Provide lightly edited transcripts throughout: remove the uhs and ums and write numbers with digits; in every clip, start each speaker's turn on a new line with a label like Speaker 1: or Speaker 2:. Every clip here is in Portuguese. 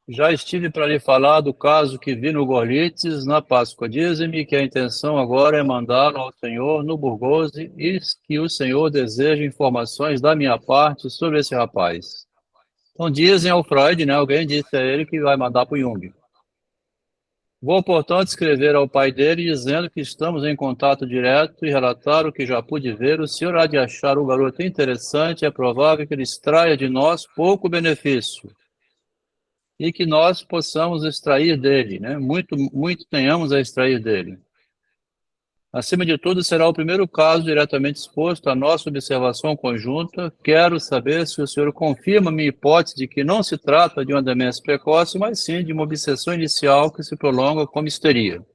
Speaker 1: Já estive para lhe falar do caso que vi no Gorlites na Páscoa. Dize-me que a intenção agora é mandá-lo ao senhor no Burgose e que o senhor deseja informações da minha parte sobre esse rapaz. Então dizem ao Freud, né? Alguém disse a ele que vai mandar para o Jung. Vou, portanto, escrever ao pai dele dizendo que estamos em contato direto e relatar o que já pude ver. O senhor há de achar o garoto interessante, é provável que ele extraia de nós pouco benefício e que nós possamos extrair dele, né? Muito tenhamos a extrair dele. Acima de tudo, será o primeiro caso diretamente exposto à nossa observação conjunta. Quero saber se o senhor confirma minha hipótese de que não se trata de uma demência precoce, mas sim de uma obsessão inicial que se prolonga como histeria.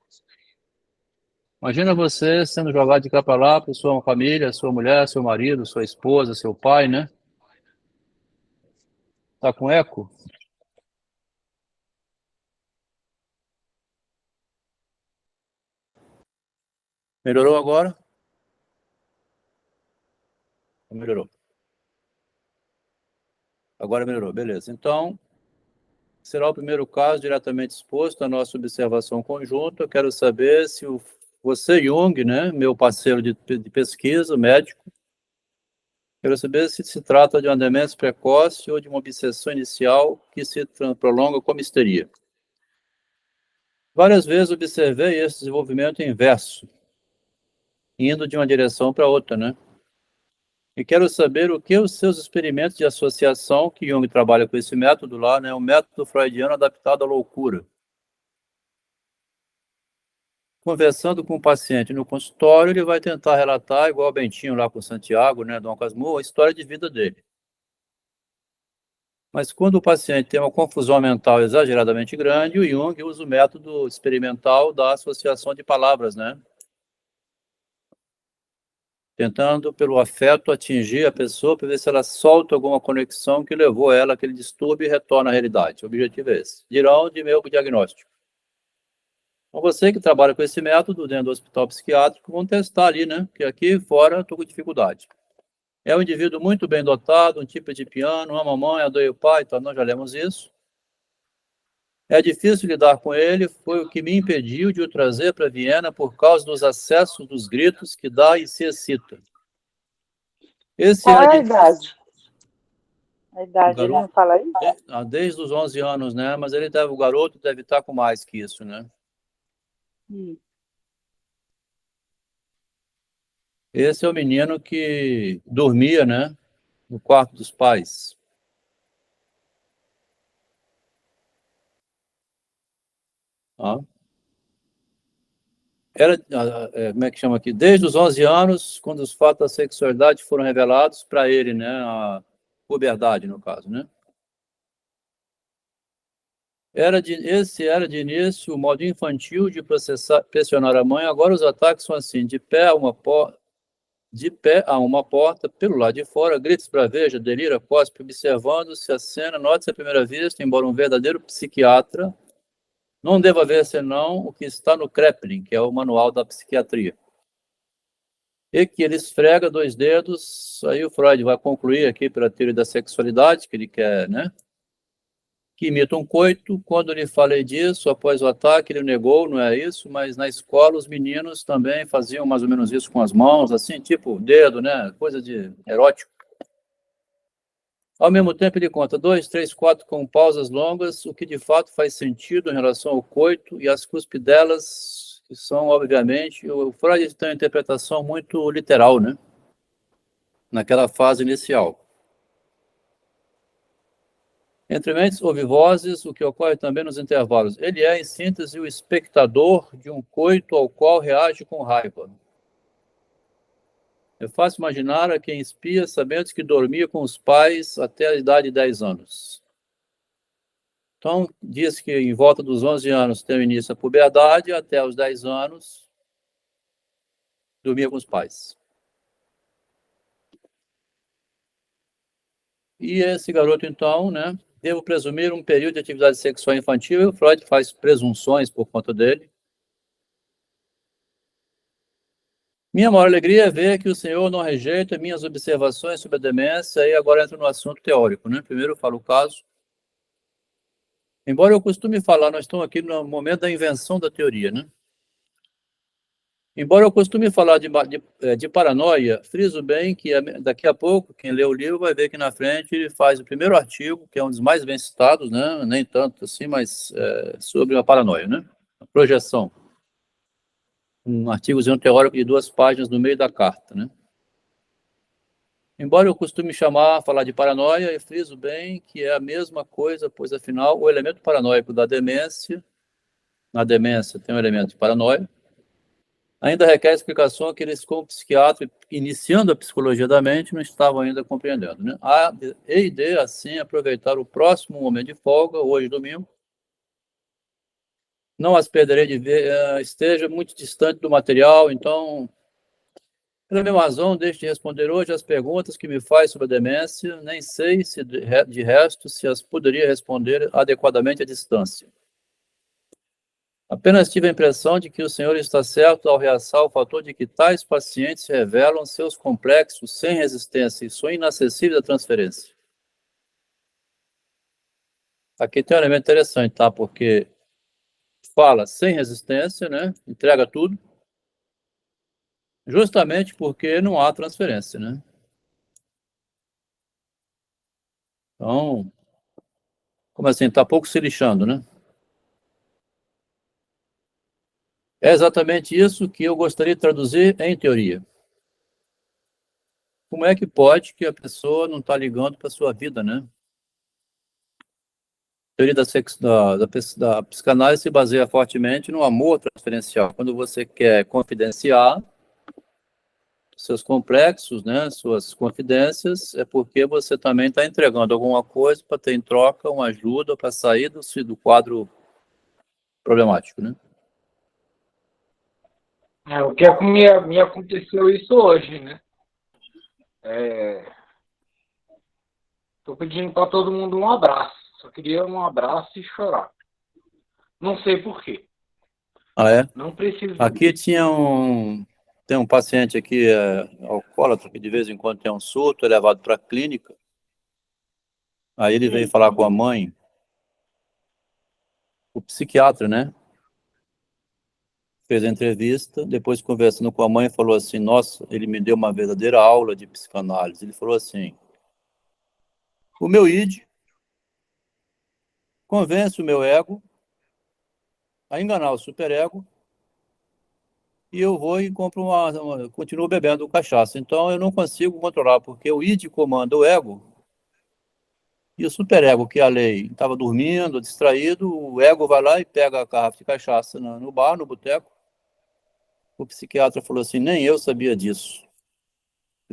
Speaker 1: Imagina você sendo jogado de cá para lá por sua família, sua mulher, seu marido, sua esposa, seu pai, né? Tá com eco? Melhorou agora? Melhorou. Agora melhorou, beleza. Então, será o primeiro caso diretamente exposto à nossa observação conjunta. Eu quero saber se você, Jung, né, meu parceiro de pesquisa, médico, quero saber se se trata de uma demência precoce ou de uma obsessão inicial que se prolonga como histeria. Várias vezes observei esse desenvolvimento inverso, indo de uma direção para outra, né? E quero saber o que os seus experimentos de associação, que Jung trabalha com esse método lá, né, o método freudiano adaptado à loucura. Conversando com o paciente no consultório, ele vai tentar relatar, igual o Bentinho lá com o Santiago, né, Dom Casmurro, a história de vida dele. Mas quando o paciente tem uma confusão mental exageradamente grande, o Jung usa o método experimental da associação de palavras, né? Tentando, pelo afeto, atingir a pessoa para ver se ela solta alguma conexão que levou ela àquele distúrbio e retorna à realidade. O objetivo é esse. Dirão de meu diagnóstico. Então, você que trabalha com esse método dentro do hospital psiquiátrico, vão testar ali, né? Porque aqui fora estou com dificuldade. É um indivíduo muito bem dotado, um tipo de piano, uma mamãe, odeia o pai, então nós já lemos isso. É difícil lidar com ele, foi o que me impediu de o trazer para Viena por causa dos acessos dos gritos que dá e se excita. Esse
Speaker 2: Qual
Speaker 1: era
Speaker 2: é a
Speaker 1: de
Speaker 2: idade? A
Speaker 1: o
Speaker 2: idade, ele não
Speaker 1: garoto,
Speaker 2: fala aí?
Speaker 1: desde os 11 anos, né? Mas o garoto deve estar com mais que isso, né?
Speaker 2: Hum.
Speaker 1: Esse é o menino que dormia, né? No quarto dos pais. Ah. Como é que chama aqui? Desde os 11 anos, quando os fatos da sexualidade foram revelados para ele, né? A puberdade, no caso, né? Esse era de início o modo infantil de pressionar a mãe. Agora os ataques são assim: de pé a uma porta, pelo lado de fora, grita, esbraveja, delira, cospe, observando-se a cena. Note-se à primeira vista, embora um verdadeiro psiquiatra, não deva ver senão o que está no Kraepelin, que é o manual da psiquiatria. E que ele esfrega dois dedos, aí o Freud vai concluir aqui pela teoria da sexualidade, que ele quer, né? Que imita um coito. Quando lhe falei disso, após o ataque, ele negou, não é isso, mas na escola os meninos também faziam mais ou menos isso com as mãos, assim, tipo dedo, né? Coisa de erótico. Ao mesmo tempo, ele conta 2, 3, 4 com pausas longas, o que de fato faz sentido em relação ao coito e as cuspidelas, que são, obviamente, o Freud tem uma interpretação muito literal, né? Naquela fase inicial. Entre mentes ouve vozes, o que ocorre também nos intervalos. Ele é, em síntese, o espectador de um coito ao qual reage com raiva. É fácil imaginar a quem espia sabendo que dormia com os pais até a idade de 10 anos. Então, diz que em volta dos 11 anos tem o início da puberdade, até os 10 anos dormia com os pais. E esse garoto, então, né, devo presumir um período de atividade sexual infantil, e o Freud faz presunções por conta dele. Minha maior alegria é ver que o senhor não rejeita minhas observações sobre a demência, e agora entra no assunto teórico, né? Primeiro eu falo o caso. Embora eu costume falar, nós estamos aqui no momento da invenção da teoria, né? Embora eu costume falar de paranoia, friso bem que daqui a pouco, quem lê o livro vai ver que na frente ele faz o primeiro artigo, que é um dos mais bem citados, né? Nem tanto assim, mas sobre a paranoia, né? A projeção. Um artigozinho teórico de 2 páginas no meio da carta, né? Embora eu costume falar de paranoia, eu friso bem que é a mesma coisa, pois afinal o elemento paranoico da demência, na demência tem um elemento de paranoia, ainda requer explicação que eles, como psiquiatra, iniciando a psicologia da mente, não estavam ainda compreendendo. Né? A ideia, assim, é aproveitar o próximo momento de folga, hoje domingo, não as perderei de ver, esteja muito distante do material, então pela mesma razão, deixe de responder hoje as perguntas que me faz sobre a demência, nem sei se de resto se as poderia responder adequadamente à distância. Apenas tive a impressão de que o senhor está certo ao realçar o fator de que tais pacientes revelam seus complexos sem resistência e são inacessíveis à transferência. Aqui tem um elemento interessante, tá? Porque fala sem resistência, né? Entrega tudo, justamente porque não há transferência, né? Então, como assim? Está pouco se lixando, né? É exatamente isso que eu gostaria de traduzir em teoria. Como é que pode que a pessoa não está ligando para a sua vida, né? A teoria da psicanálise se baseia fortemente no amor transferencial. Quando você quer confidenciar seus complexos, né, suas confidências, é porque você também está entregando alguma coisa para ter em troca uma ajuda para sair do quadro problemático, né?
Speaker 3: O que me aconteceu isso hoje, né? Tô pedindo para todo mundo um abraço. Só queria um abraço e chorar. Não sei por quê.
Speaker 1: Ah, é?
Speaker 3: Não preciso.
Speaker 1: Aqui tem um paciente aqui, alcoólatra, que de vez em quando tem um surto, é levado para a clínica. Aí ele veio falar com a mãe, o psiquiatra, né? Fez a entrevista, depois conversando com a mãe, falou assim, nossa, ele me deu uma verdadeira aula de psicanálise. Ele falou assim, o meu id convence o meu ego a enganar o superego e eu vou e compro continuo bebendo cachaça. Então eu não consigo controlar, porque o id comanda o ego e o superego, que a lei estava dormindo, distraído, o ego vai lá e pega a garrafa de cachaça no bar, no boteco. O psiquiatra falou assim, nem eu sabia disso.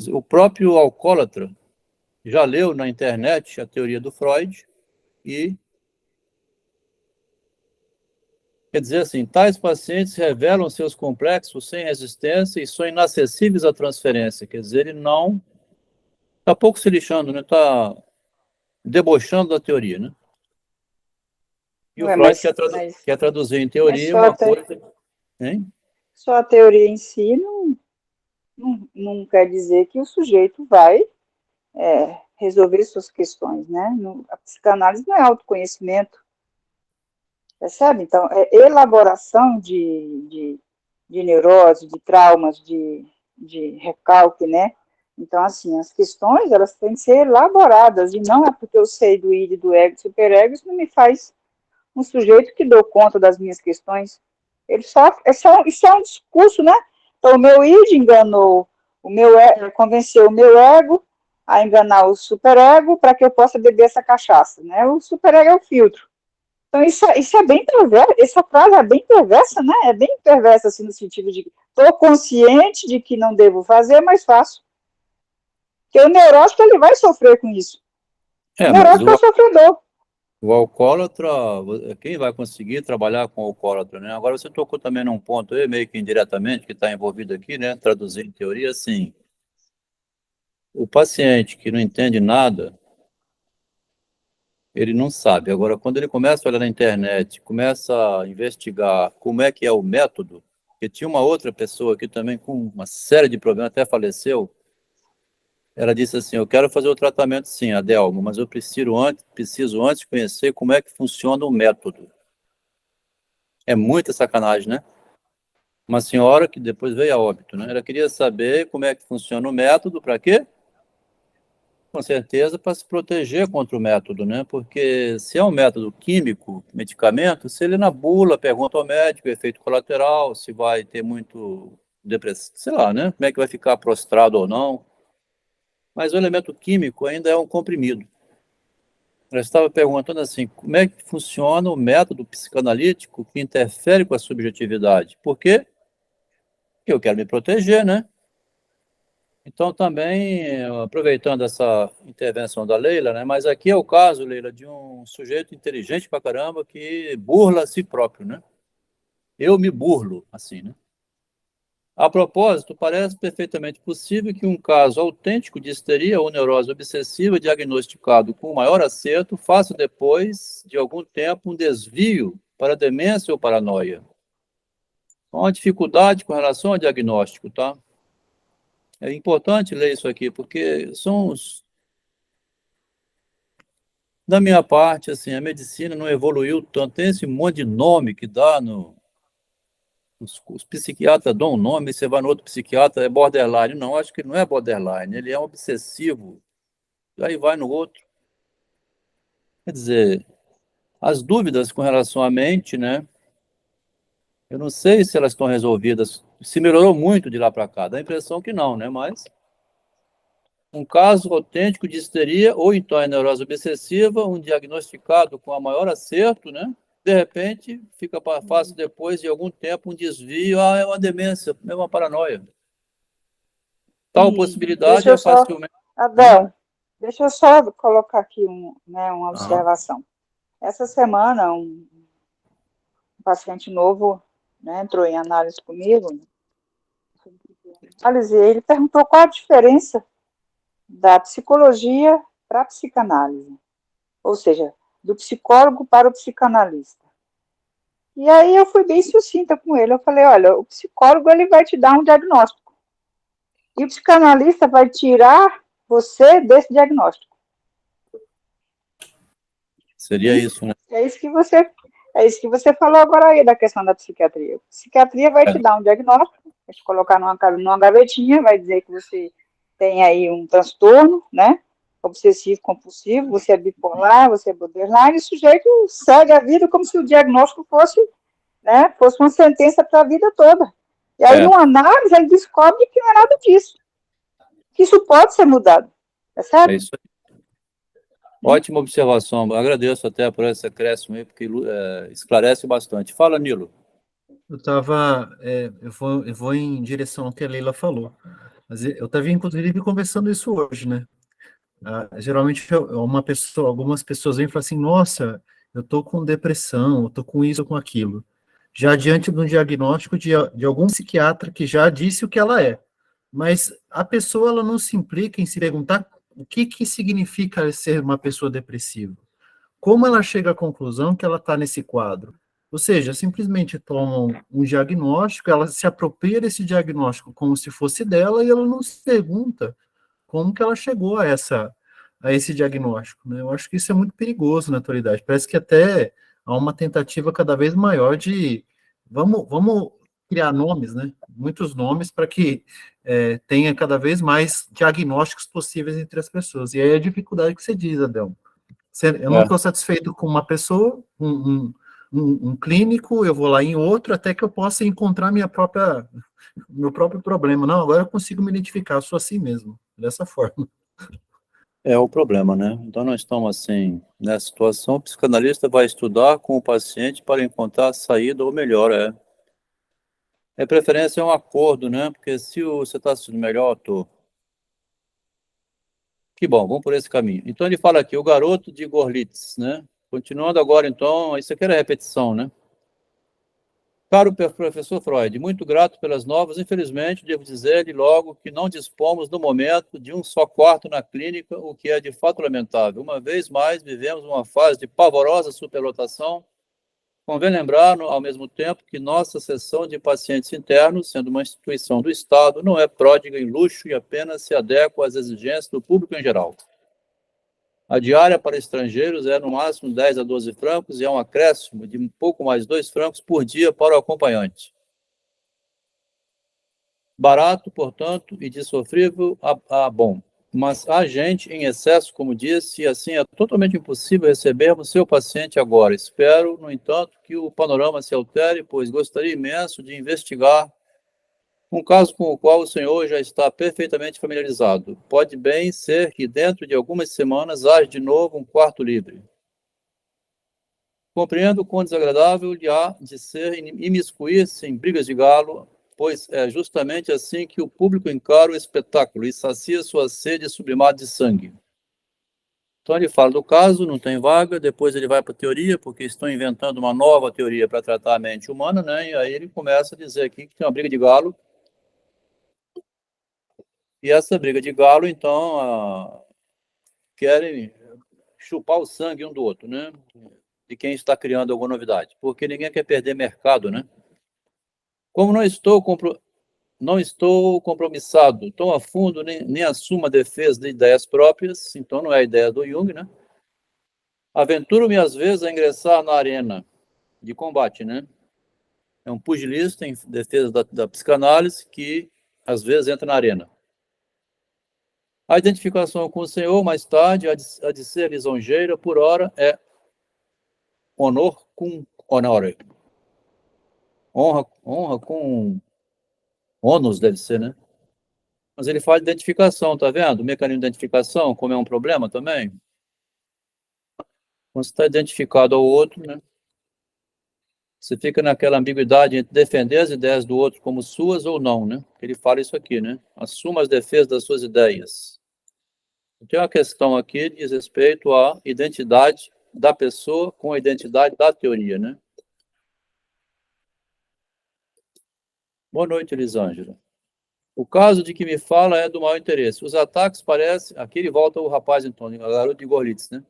Speaker 1: O próprio alcoólatra já leu na internet a teoria do Freud e quer dizer assim, tais pacientes revelam seus complexos sem resistência e são inacessíveis à transferência. Quer dizer, ele não está pouco se lixando, né? Está debochando da teoria, né? E o
Speaker 2: Ué,
Speaker 1: Freud
Speaker 2: mas,
Speaker 1: quer traduzir em
Speaker 2: mas
Speaker 1: teoria uma coisa, hein?
Speaker 2: só a teoria em si não quer dizer que o sujeito vai resolver suas questões, né? A psicanálise não é autoconhecimento, percebe? Então, é elaboração de neurose, de traumas, de recalque, né? Então, assim, as questões, elas têm que ser elaboradas, e não é porque eu sei do id, do ego, do superego, isso não me faz um sujeito que dou conta das minhas questões. Ele só, isso é um discurso, né? Então, o meu id enganou, convenceu o meu ego a enganar o superego para que eu possa beber essa cachaça, né? O superego é o filtro. Então, isso é bem perverso, essa frase é bem perversa, né? É bem perversa, assim, no sentido de estou consciente de que não devo fazer, mas faço. Porque o neurótico, ele vai sofrer com isso. O
Speaker 1: Mas
Speaker 2: neurótico é o sofredor.
Speaker 1: o alcoólatra, quem vai conseguir trabalhar com o alcoólatra, né? Agora você tocou também num ponto aí, meio que indiretamente, que está envolvido aqui, né? Traduzindo em teoria, assim, o paciente que não entende nada, ele não sabe. Agora, quando ele começa a olhar na internet, começa a investigar como é que é o método, porque tinha uma outra pessoa aqui também com uma série de problemas, até faleceu, Ela disse assim, eu quero fazer o tratamento sim, Adelmo, mas eu preciso antes conhecer como é que funciona o método. É muita sacanagem, né? Uma senhora que depois veio a óbito, né? Ela queria saber como é que funciona o método, para quê? Com certeza para se proteger contra o método, né? Porque se é um método químico, medicamento, se ele na bula pergunta ao médico, efeito colateral, se vai ter muito depressão, sei lá, né? Como é que vai ficar prostrado ou não. Mas o elemento químico ainda é um comprimido. Eu estava perguntando assim, como é que funciona o método psicanalítico que interfere com a subjetividade? Por quê? Porque eu quero me proteger, né? Então, também, aproveitando essa intervenção da Leila, né? Mas aqui é o caso, Leila, de um sujeito inteligente pra caramba que burla a si próprio, né? Eu me burlo, assim, né? A propósito, parece perfeitamente possível que um caso autêntico de histeria ou neurose obsessiva diagnosticado com maior acerto faça depois de algum tempo um desvio para demência ou paranoia. Uma dificuldade com relação ao diagnóstico, tá? É importante ler isso aqui, porque são os... Da minha parte, assim, a medicina não evoluiu tanto. Tem esse monte de nome que dá no... Os psiquiatras dão um nome, você vai no outro psiquiatra, é borderline. Não, acho que não é borderline, ele é um obsessivo. Aí vai no outro. Quer dizer, as dúvidas com relação à mente, né? Eu não sei se elas estão resolvidas. Se melhorou muito de lá para cá. Dá a impressão que não, né? Mas um caso autêntico de histeria ou então é neurose obsessiva, um diagnosticado com a maior acerto, né? De repente, fica fácil depois de algum tempo um desvio, é uma demência, é uma paranoia. Tal
Speaker 2: E
Speaker 1: possibilidade
Speaker 2: deixa eu
Speaker 1: é
Speaker 2: só,
Speaker 1: facilmente...
Speaker 2: Adel, deixa eu só colocar aqui uma
Speaker 1: Ah,
Speaker 2: observação. Essa semana, um paciente novo, né, entrou em análise comigo, análise, ele perguntou qual a diferença da psicologia para a psicanálise, ou seja, do psicólogo para o psicanalista. E aí eu fui bem sucinta com ele, eu falei, olha, o psicólogo ele vai te dar um diagnóstico, e o psicanalista vai tirar você desse diagnóstico.
Speaker 1: seria isso, né?
Speaker 2: É isso que você, é isso que você falou agora aí da questão da psiquiatria. A psiquiatria vai te
Speaker 1: É,
Speaker 2: dar um diagnóstico, vai te colocar numa gavetinha, vai dizer que você tem aí um transtorno, né? Obsessivo compulsivo, você é bipolar, você é borderline, e o sujeito segue a vida como se o diagnóstico fosse, né, fosse uma sentença para a vida toda. E aí,
Speaker 1: é,
Speaker 2: numa análise, ele descobre que não é nada disso, que isso pode ser mudado,
Speaker 1: é
Speaker 2: percebe?
Speaker 1: isso aí. Ótima observação. Agradeço até por esse acréscimo aí, porque esclarece bastante. Fala, Nilo.
Speaker 4: Eu vou em direção ao que a Leila falou. Mas eu estava, inclusive, conversando isso hoje, né? Geralmente, algumas pessoas vêm e falam assim, nossa, eu estou com depressão, eu estou com isso ou com aquilo. Já diante do diagnóstico de algum psiquiatra que já disse o que ela é. Mas a pessoa, ela não se implica em se perguntar o que significa ser uma pessoa depressiva. Como ela chega à conclusão que ela está nesse quadro? Ou seja, simplesmente toma um diagnóstico, ela se apropria desse diagnóstico como se fosse dela e ela não se pergunta como que ela chegou a esse diagnóstico, né? Eu acho que isso é muito perigoso na atualidade. Parece que até há uma tentativa cada vez maior de vamos criar nomes, né? Muitos nomes para que tenha cada vez mais diagnósticos possíveis entre as pessoas. E aí a dificuldade que você diz, Adel. Eu não
Speaker 1: É,
Speaker 4: estou satisfeito com uma pessoa, um clínico, eu vou lá em outro, até que eu possa encontrar meu próprio problema. Não, agora eu consigo me identificar, eu sou assim mesmo, dessa forma.
Speaker 1: é o problema, né? Então, nós estamos assim, nessa situação, o psicanalista vai estudar com o paciente para encontrar a saída ou melhor, é preferência é um acordo, né? Porque se você está sendo melhor, eu tô. Que bom, vamos por esse caminho. Então, ele fala aqui, o garoto de Gorlitz, né? Continuando agora, então, isso aqui era repetição, né? Caro professor Freud, muito grato pelas novas. Infelizmente, devo dizer-lhe logo que não dispomos no momento de um só quarto na clínica, o que é de fato lamentável. Uma vez mais, vivemos uma fase de pavorosa superlotação Convém lembrar, ao mesmo tempo, que nossa seção de pacientes internos, sendo uma instituição do Estado, não é pródiga em luxo e apenas se adequa às exigências do público em geral. A diária para estrangeiros é no máximo 10 a 12 francos e é um acréscimo de um pouco mais de 2 francos por dia para o acompanhante. Barato, portanto, e de sofrível a bom. Mas há gente em excesso, como disse, e assim é totalmente impossível recebermos seu paciente agora. Espero, no entanto, que o panorama se altere, pois gostaria imenso de investigar um caso com o qual o senhor já está perfeitamente familiarizado. Pode bem ser que dentro de algumas semanas haja de novo um quarto livre. Compreendo o quão desagradável lhe há de ser imiscuir-se em brigas de galo, pois é justamente assim que o público encara o espetáculo e sacia sua sede sublimada de sangue. Então ele fala do caso, não tem vaga, depois ele vai para a teoria, porque estão inventando uma nova teoria para tratar a mente humana, né? E aí ele começa a dizer aqui que tem uma briga de galo. E essa briga de galo, então, querem chupar o sangue um do outro, né? De quem está criando alguma novidade, porque ninguém quer perder mercado, né? Como não estou compromissado tão a fundo, nem assumo a defesa de ideias próprias, então não é a ideia do Jung, né? Aventuro-me às vezes a ingressar na arena de combate, né? É um pugilista em defesa da psicanálise que às vezes entra na arena. A identificação com o Senhor, mais tarde, há de ser lisonjeira, por ora é honor com honore. Honra com ônus, deve ser, né? Mas ele fala de identificação, tá vendo? O mecanismo de identificação, como é um problema também. Quando você está identificado ao outro, né? Você fica naquela ambiguidade entre defender as ideias do outro como suas ou não, né? Ele fala isso aqui, né? Assuma as defesas das suas ideias. Tem uma questão aqui que diz respeito à identidade da pessoa com a identidade da teoria, né? Boa noite, Elisângela. O caso de que me fala é do mau interesse. Os ataques parecem... Aqui ele volta o rapaz, então, o garoto de Gorlitz, né?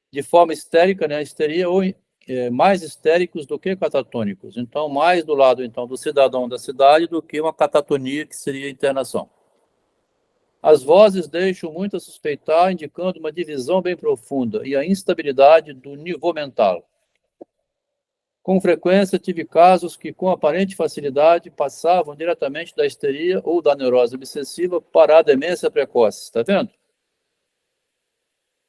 Speaker 1: De forma histérica, né? Histeria ou mais histéricos do que catatônicos. Então, mais do lado, então, do cidadão da cidade do que uma catatonia, que seria internação. As vozes deixam muito a suspeitar, indicando uma divisão bem profunda e a instabilidade do nível mental. Com frequência, tive casos que, com aparente facilidade, passavam diretamente da histeria ou da neurose obsessiva para a demência precoce. Está vendo?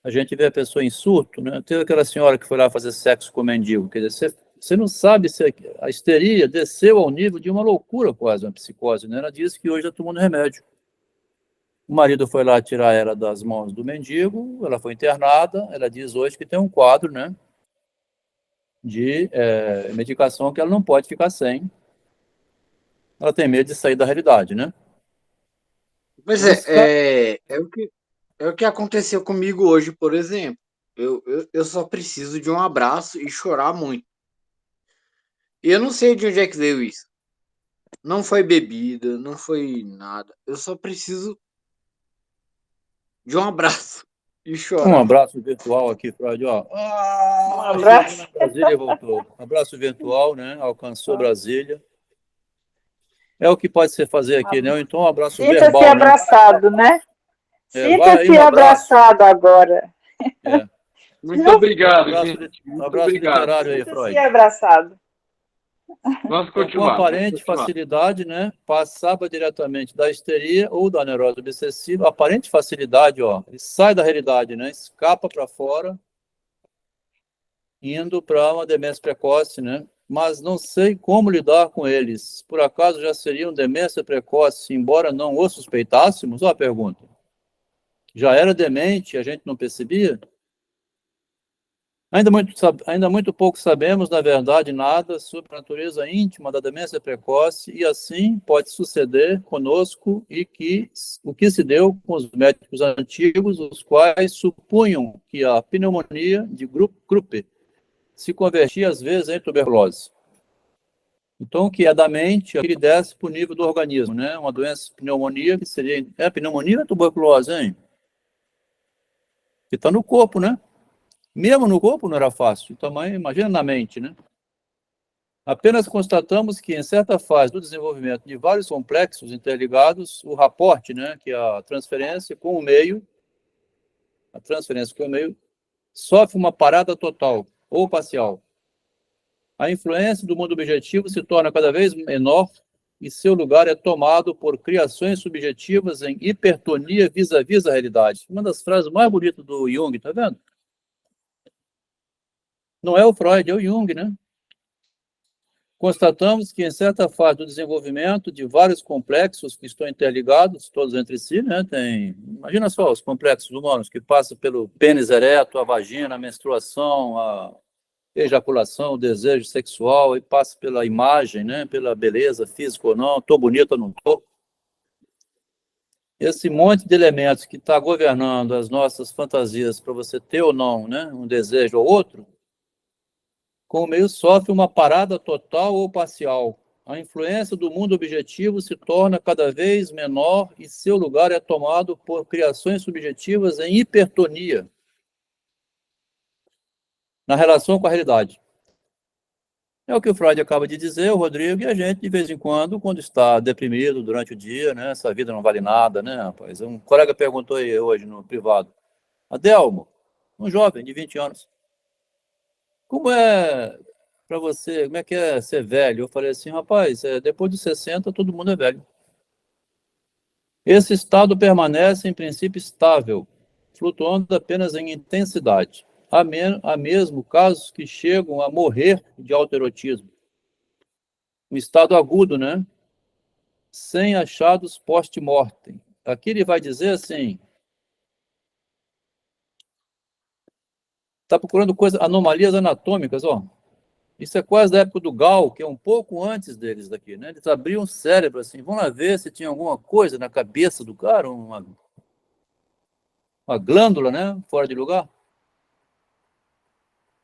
Speaker 1: A gente vê a pessoa em surto, né? Teve aquela senhora que foi lá fazer sexo com o mendigo. Quer dizer, você não sabe se a histeria desceu ao nível de uma loucura quase, uma psicose, né? Ela disse que hoje está tomando remédio. O marido foi lá tirar ela das mãos do mendigo, ela foi internada, ela diz hoje que tem um quadro, né, de medicação que ela não pode ficar sem. Ela tem medo de sair da realidade, né?
Speaker 3: Pois é o que aconteceu comigo hoje, por exemplo. Eu só preciso de um abraço e chorar muito. E eu não sei de onde é que veio isso. Não foi bebida, não foi nada. Eu só preciso de um abraço e chorar.
Speaker 1: Um abraço virtual aqui, Freud, ó.
Speaker 2: Um abraço.
Speaker 1: Brasília voltou. Abraço virtual, né? Alcançou Brasília. É o que pode ser fazer aqui, né? Então, um abraço verbal.
Speaker 2: Sinta-se abraçado, né? Sinta-se
Speaker 1: um
Speaker 2: abraçado agora.
Speaker 3: Muito obrigado,
Speaker 1: Um abraço literário aí, Freud.
Speaker 2: Sinta-se abraçado.
Speaker 3: Vamos continuar.
Speaker 1: Com aparente facilidade, né? Passava diretamente da histeria ou da neurose obsessiva. Aparente facilidade, ó. Ele sai da realidade, né? Escapa para fora, indo para uma demência precoce, né? Mas não sei como lidar com eles. Por acaso já seriam demência precoce, embora não o suspeitássemos? Ó a pergunta. Já era demente, a gente não percebia? Ainda muito pouco sabemos, na verdade, nada sobre a natureza íntima da demência precoce, e assim pode suceder conosco o que se deu com os médicos antigos, os quais supunham que a pneumonia de Krupp se convertia às vezes em tuberculose. Então, o que é da mente, aquele desce para o nível do organismo, né? Uma doença, pneumonia, que seria... É pneumonia ou tuberculose, hein? Que está no corpo, né? Mesmo no corpo não era fácil, tamanho, imagina na mente, né? Apenas constatamos que em certa fase do desenvolvimento de vários complexos interligados, o raporte, né, que é a transferência com o meio, sofre uma parada total ou parcial. A influência do mundo objetivo se torna cada vez menor e seu lugar é tomado por criações subjetivas em hipertonia vis-à-vis da realidade. Uma das frases mais bonitas do Jung, tá vendo? Não é o Freud, é o Jung, né? Constatamos que em certa fase do desenvolvimento de vários complexos que estão interligados, todos entre si, né? Imagina só os complexos humanos que passam pelo pênis ereto, a vagina, a menstruação, a ejaculação, o desejo sexual, e passa pela imagem, né? Pela beleza física ou não, estou bonito ou não estou. Esse monte de elementos que está governando as nossas fantasias para você ter ou não, né? Um desejo ou outro, com o meio sofre uma parada total ou parcial. A influência do mundo objetivo se torna cada vez menor e seu lugar é tomado por criações subjetivas em hipertonia na relação com a realidade. É o que o Freud acaba de dizer, o Rodrigo, e a gente, de vez em quando está deprimido durante o dia, né? Essa vida não vale nada, né, rapaz? Um colega perguntou aí hoje no privado, Adelmo, um jovem de 20 anos, como é para você, como é que é ser velho? Eu falei assim, rapaz, depois dos 60 todo mundo é velho. Esse estado permanece em princípio estável, flutuando apenas em intensidade. Há mesmo casos que chegam a morrer de autoerotismo. Um estado agudo, né? Sem achados post-mortem. Aqui ele vai dizer assim, está procurando anomalias anatômicas, ó. Isso é quase da época do Gall, que é um pouco antes deles daqui, né? Eles abriam o cérebro assim, vamos lá ver se tinha alguma coisa na cabeça do cara, uma glândula, né? Fora de lugar.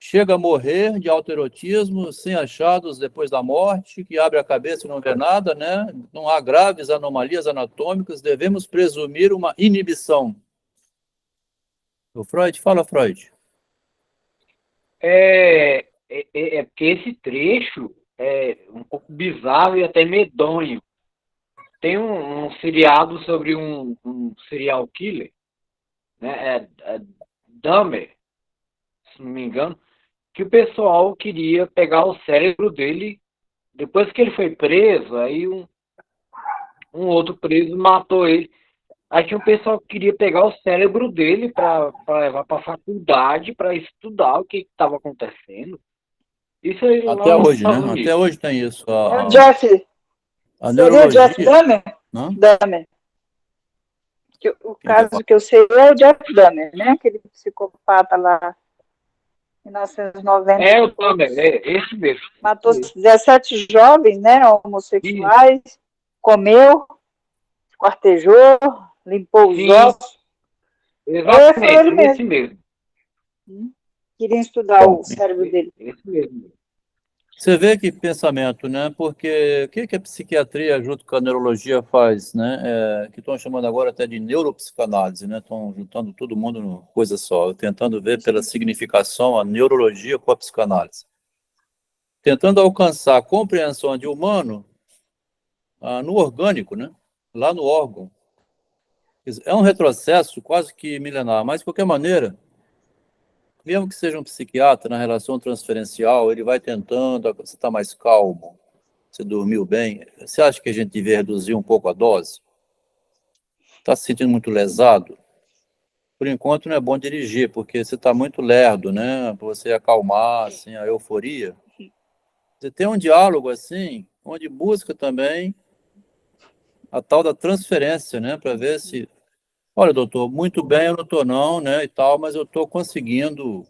Speaker 1: Chega a morrer de autoerotismo, sem achados depois da morte, que abre a cabeça e não vê nada, né? Não há graves anomalias anatômicas, devemos presumir uma inibição. O Freud, fala, Freud.
Speaker 3: Porque esse trecho é um pouco bizarro e até medonho. Tem um seriado sobre um serial killer, né? Dahmer, se não me engano, que o pessoal queria pegar o cérebro dele depois que ele foi preso. Aí um outro preso matou ele. Aí tinha um pessoal que queria pegar o cérebro dele para levar para a faculdade para estudar o que estava acontecendo. Isso aí lá
Speaker 1: Até
Speaker 3: nos
Speaker 1: hoje, né?
Speaker 3: Estados Unidos.
Speaker 1: Até hoje tem isso.
Speaker 2: É o Jeff.
Speaker 1: A
Speaker 2: Seria o
Speaker 1: neurologia.
Speaker 2: Jeff Dahmer?
Speaker 1: Não?
Speaker 2: Dahmer. O caso que eu sei é o Jeff Dahmer, né? Aquele psicopata lá, em 1990.
Speaker 3: É o Dahmer, esse mesmo.
Speaker 2: Matou 17 jovens, né? Homossexuais, isso. Comeu, quartejou, limpou os ossos.
Speaker 3: Exatamente, esse mesmo.
Speaker 2: Queria estudar o cérebro dele.
Speaker 3: Esse mesmo.
Speaker 1: Você vê que pensamento, né? Porque o que a psiquiatria junto com a neurologia faz, né? Que estão chamando agora até de neuropsicanálise, né? Estão juntando todo mundo numa coisa só, tentando ver pela significação a neurologia com a psicanálise. Tentando alcançar a compreensão de humano no orgânico, né? Lá no órgão. É um retrocesso quase que milenar, mas de qualquer maneira, mesmo que seja um psiquiatra na relação transferencial, ele vai tentando, você está mais calmo, você dormiu bem, você acha que a gente devia reduzir um pouco a dose? Está se sentindo muito lesado? Por enquanto não é bom dirigir, porque você está muito lerdo, né? Para você acalmar assim, a euforia. Você tem um diálogo assim, onde busca também a tal da transferência, né? Para ver se, olha, doutor, muito bem, eu não estou não, né? E tal, mas eu estou conseguindo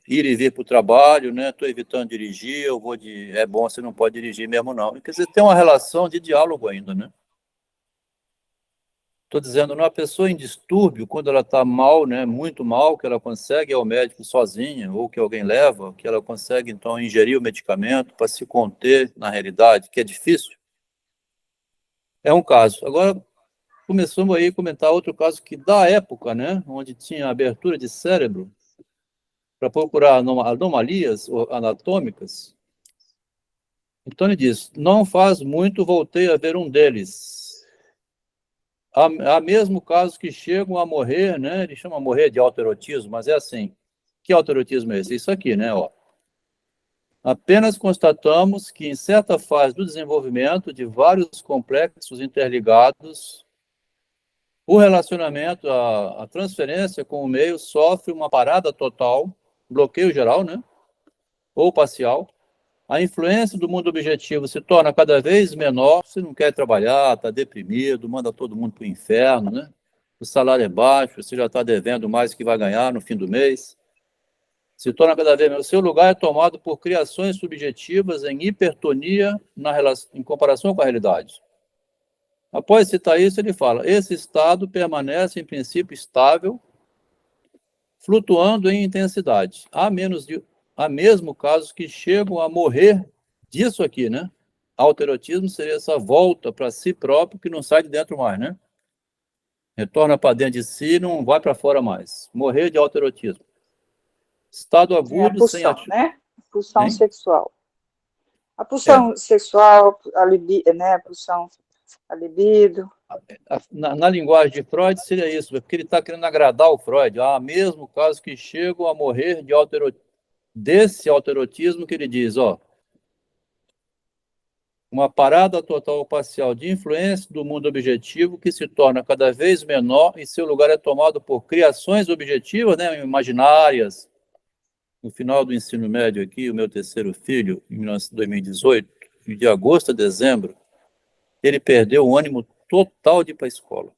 Speaker 1: ir e vir para o trabalho, né? Estou evitando dirigir, é bom, você não pode dirigir mesmo não. Quer dizer, tem uma relação de diálogo ainda, né? Estou dizendo, uma pessoa em distúrbio, quando ela está mal, né, muito mal, que ela consegue ir ao médico sozinha, ou que alguém leva, que ela consegue, então, ingerir o medicamento para se conter na realidade, que é difícil, é um caso. Agora, começamos aí a comentar outro caso que, da época, né, onde tinha abertura de cérebro para procurar anomalias anatômicas. Então ele diz, não faz muito voltei a ver um deles. Há mesmo casos que chegam a morrer, né, ele chama morrer de autoerotismo, mas é assim, que autoerotismo é esse? Isso aqui, né, ó. Apenas constatamos que, em certa fase do desenvolvimento de vários complexos interligados, o relacionamento, a transferência com o meio sofre uma parada total, bloqueio geral, né? Ou parcial. A influência do mundo objetivo se torna cada vez menor. Você não quer trabalhar, está deprimido, manda todo mundo para o inferno, né? O salário é baixo, você já está devendo mais do que vai ganhar no fim do mês. Se torna cada vez menor. O seu lugar é tomado por criações subjetivas em hipertonia em comparação com a realidade. Após citar isso, ele fala, esse estado permanece, em princípio, estável, flutuando em intensidade. Há mesmo casos que chegam a morrer disso aqui, né? Autoerotismo seria essa volta para si próprio que não sai de dentro mais, né? Retorna para dentro de si e não vai para fora mais. Morrer de autoerotismo. Estado agudo
Speaker 2: a pulsão,
Speaker 1: sem...
Speaker 2: né? Pulsão
Speaker 1: Hein?
Speaker 2: sexual. A pulsão sexual, a libido, né? A pulsão, a libido.
Speaker 1: Na linguagem de Freud seria isso, porque ele está querendo agradar o Freud. Há mesmo casos que chegam a morrer de desse autoerotismo que ele diz, ó, uma parada total ou parcial de influência do mundo objetivo que se torna cada vez menor e seu lugar é tomado por criações objetivas, né, imaginárias. No final do ensino médio aqui, o meu terceiro filho, em 2018, de agosto a dezembro, ele perdeu o ânimo total de ir para a escola.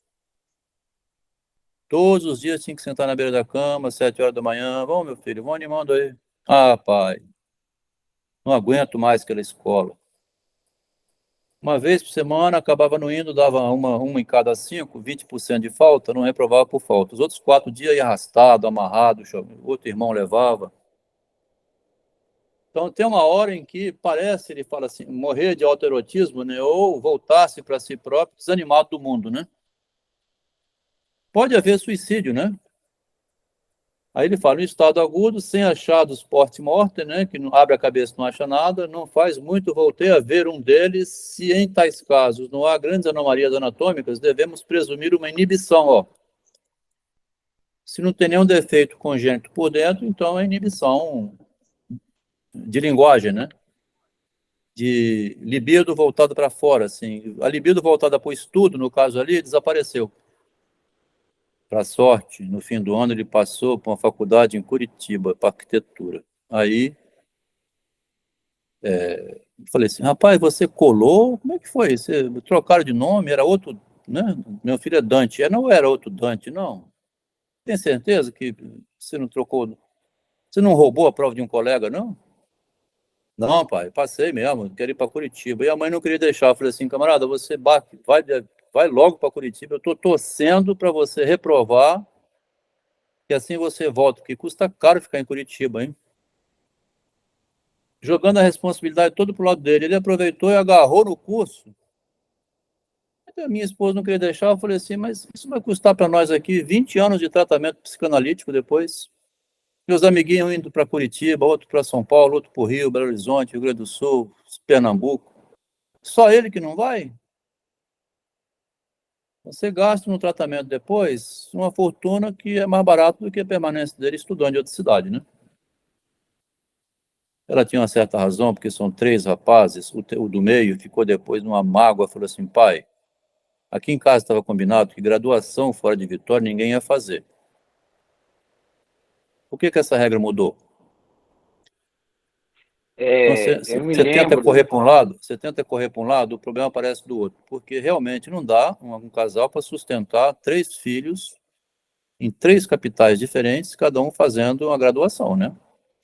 Speaker 1: Todos os dias tinha que sentar na beira da cama, 7 horas da manhã. Vamos, meu filho, vão animando aí. Ah, pai, não aguento mais aquela escola. Uma vez por semana, acabava não indo, dava uma em cada 5, 20% de falta, não reprovava por falta. Os outros 4 dias ia arrastado, amarrado, outro irmão levava. Então, tem uma hora em que parece, ele fala assim, morrer de autoerotismo, né? Ou voltar-se para si próprio, desanimado do mundo, né? Pode haver suicídio, né? Aí ele fala, em estado agudo, sem achados post-mortem, né? Que não abre a cabeça, não acha nada, não faz muito, voltei a ver um deles, se em tais casos não há grandes anomalias anatômicas, devemos presumir uma inibição, ó. Se não tem nenhum defeito congênito por dentro, então é inibição de linguagem, né? De libido voltada para fora, assim. A libido voltada para o estudo, no caso ali, desapareceu. Para sorte, no fim do ano ele passou para uma faculdade em Curitiba, para arquitetura. Aí, eu falei assim, rapaz, você colou? Como é que foi? Você trocaram de nome? Era outro, né? Meu filho é Dante. Não era outro Dante, não. Tem certeza que você não trocou? Você não roubou a prova de um colega, não? Não, pai, passei mesmo, quero ir para Curitiba. E a mãe não queria deixar. Eu falei assim, camarada, você vai logo para Curitiba. Eu estou torcendo para você reprovar, que assim você volta, porque custa caro ficar em Curitiba, hein? Jogando a responsabilidade toda para o lado dele. Ele aproveitou e agarrou no curso. A minha esposa não queria deixar. Eu falei assim, mas isso vai custar para nós aqui 20 anos de tratamento psicanalítico depois. Meus amiguinhos indo para Curitiba, outro para São Paulo, outro para o Rio, Belo Horizonte, Rio Grande do Sul, Pernambuco. Só ele que não vai? Você gasta no tratamento depois uma fortuna que é mais barato do que a permanência dele estudando em outra cidade, né? Ela tinha uma certa razão, porque são 3 rapazes, o do meio ficou depois numa mágoa, falou assim, pai, aqui em casa estava combinado que graduação fora de Vitória ninguém ia fazer. Por que essa regra mudou? Então,
Speaker 3: Eu me
Speaker 1: você tenta
Speaker 3: lembro.
Speaker 1: correr para um lado, o problema aparece do outro, porque realmente não dá um casal para sustentar 3 filhos em 3 capitais diferentes, cada um fazendo uma graduação, né?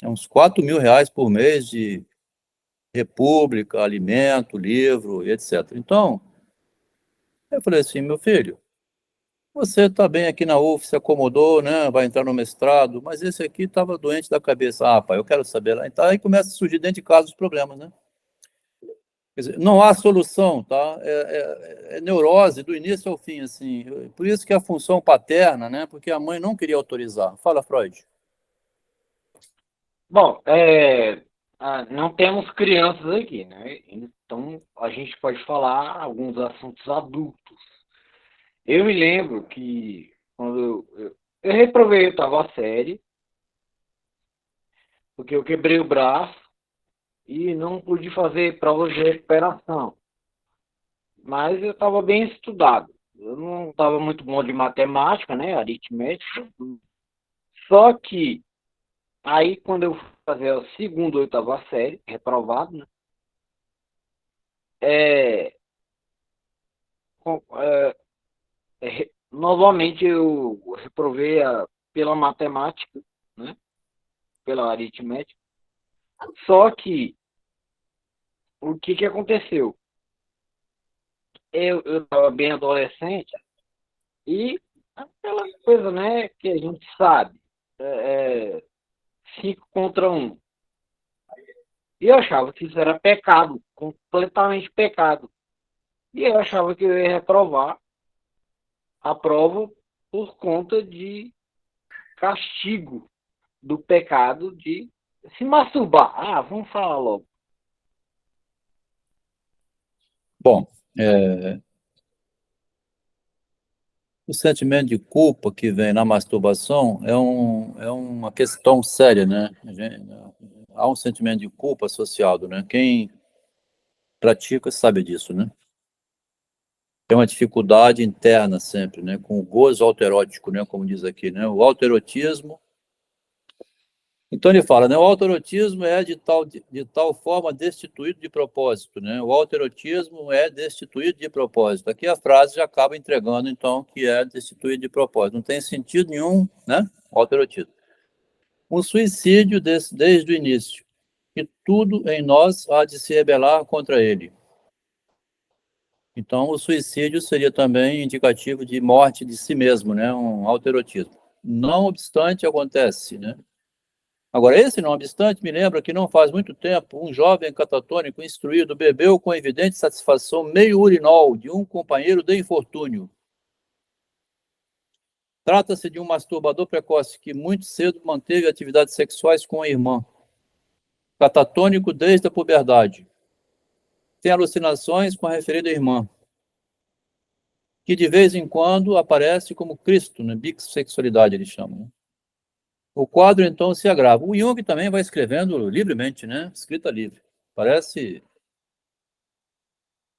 Speaker 1: É uns R$ 4.000 por mês de república, alimento, livro, etc. Então, eu falei assim, meu filho, você está bem aqui na UF, se acomodou, né? Vai entrar no mestrado, mas esse aqui estava doente da cabeça. Ah, pai, eu quero saber lá. Então, aí começa a surgir dentro de casa os problemas, né? Quer dizer, não há solução, tá? É neurose do início ao fim, assim. Por isso que a função paterna, né? Porque a mãe não queria autorizar. Fala, Freud.
Speaker 3: Bom, não temos crianças aqui, né? Então a gente pode falar alguns assuntos adultos. Eu me lembro que quando eu reprovei a oitava série, porque eu quebrei o braço e não pude fazer provas de recuperação. Mas eu estava bem estudado. Eu não estava muito bom de matemática, né? Aritmética. Só que aí quando eu fui fazer a segunda ou oitava série, reprovado, né? Novamente eu reprovei pela matemática, né? Pela aritmética. Só que o que aconteceu? Eu estava bem adolescente e aquela coisa, né, que a gente sabe, 5 contra 1. E eu achava que isso era pecado, completamente pecado. E eu achava que eu ia reprovar a prova por conta de castigo do pecado de se masturbar. Ah, vamos falar logo.
Speaker 1: Bom, o sentimento de culpa que vem na masturbação é uma questão séria, né? Há um sentimento de culpa associado, né? Quem pratica sabe disso, né? Tem uma dificuldade interna sempre, né? Com o gozo autoerótico, né? Como diz aqui, né? O autoerotismo. Então ele fala, né? O autoerotismo é de tal forma destituído de propósito, né? O autoerotismo é destituído de propósito. Aqui a frase já acaba entregando, então, que é destituído de propósito. Não tem sentido nenhum, né? O autoerotismo. Um suicídio desde o início, que tudo em nós há de se rebelar contra ele. Então, o suicídio seria também indicativo de morte de si mesmo, né? Um autoerotismo. Não obstante, acontece, né? Agora, esse não obstante me lembra que não faz muito tempo um jovem catatônico instruído bebeu com evidente satisfação meio urinol de um companheiro de infortúnio. Trata-se de um masturbador precoce que muito cedo manteve atividades sexuais com a irmã. Catatônico desde a puberdade. Tem alucinações com a referida irmã, que de vez em quando aparece como Cristo, né? Bissexualidade eles chamam, né? O quadro, então, se agrava. O Jung também vai escrevendo livremente, né? Escrita livre. Parece,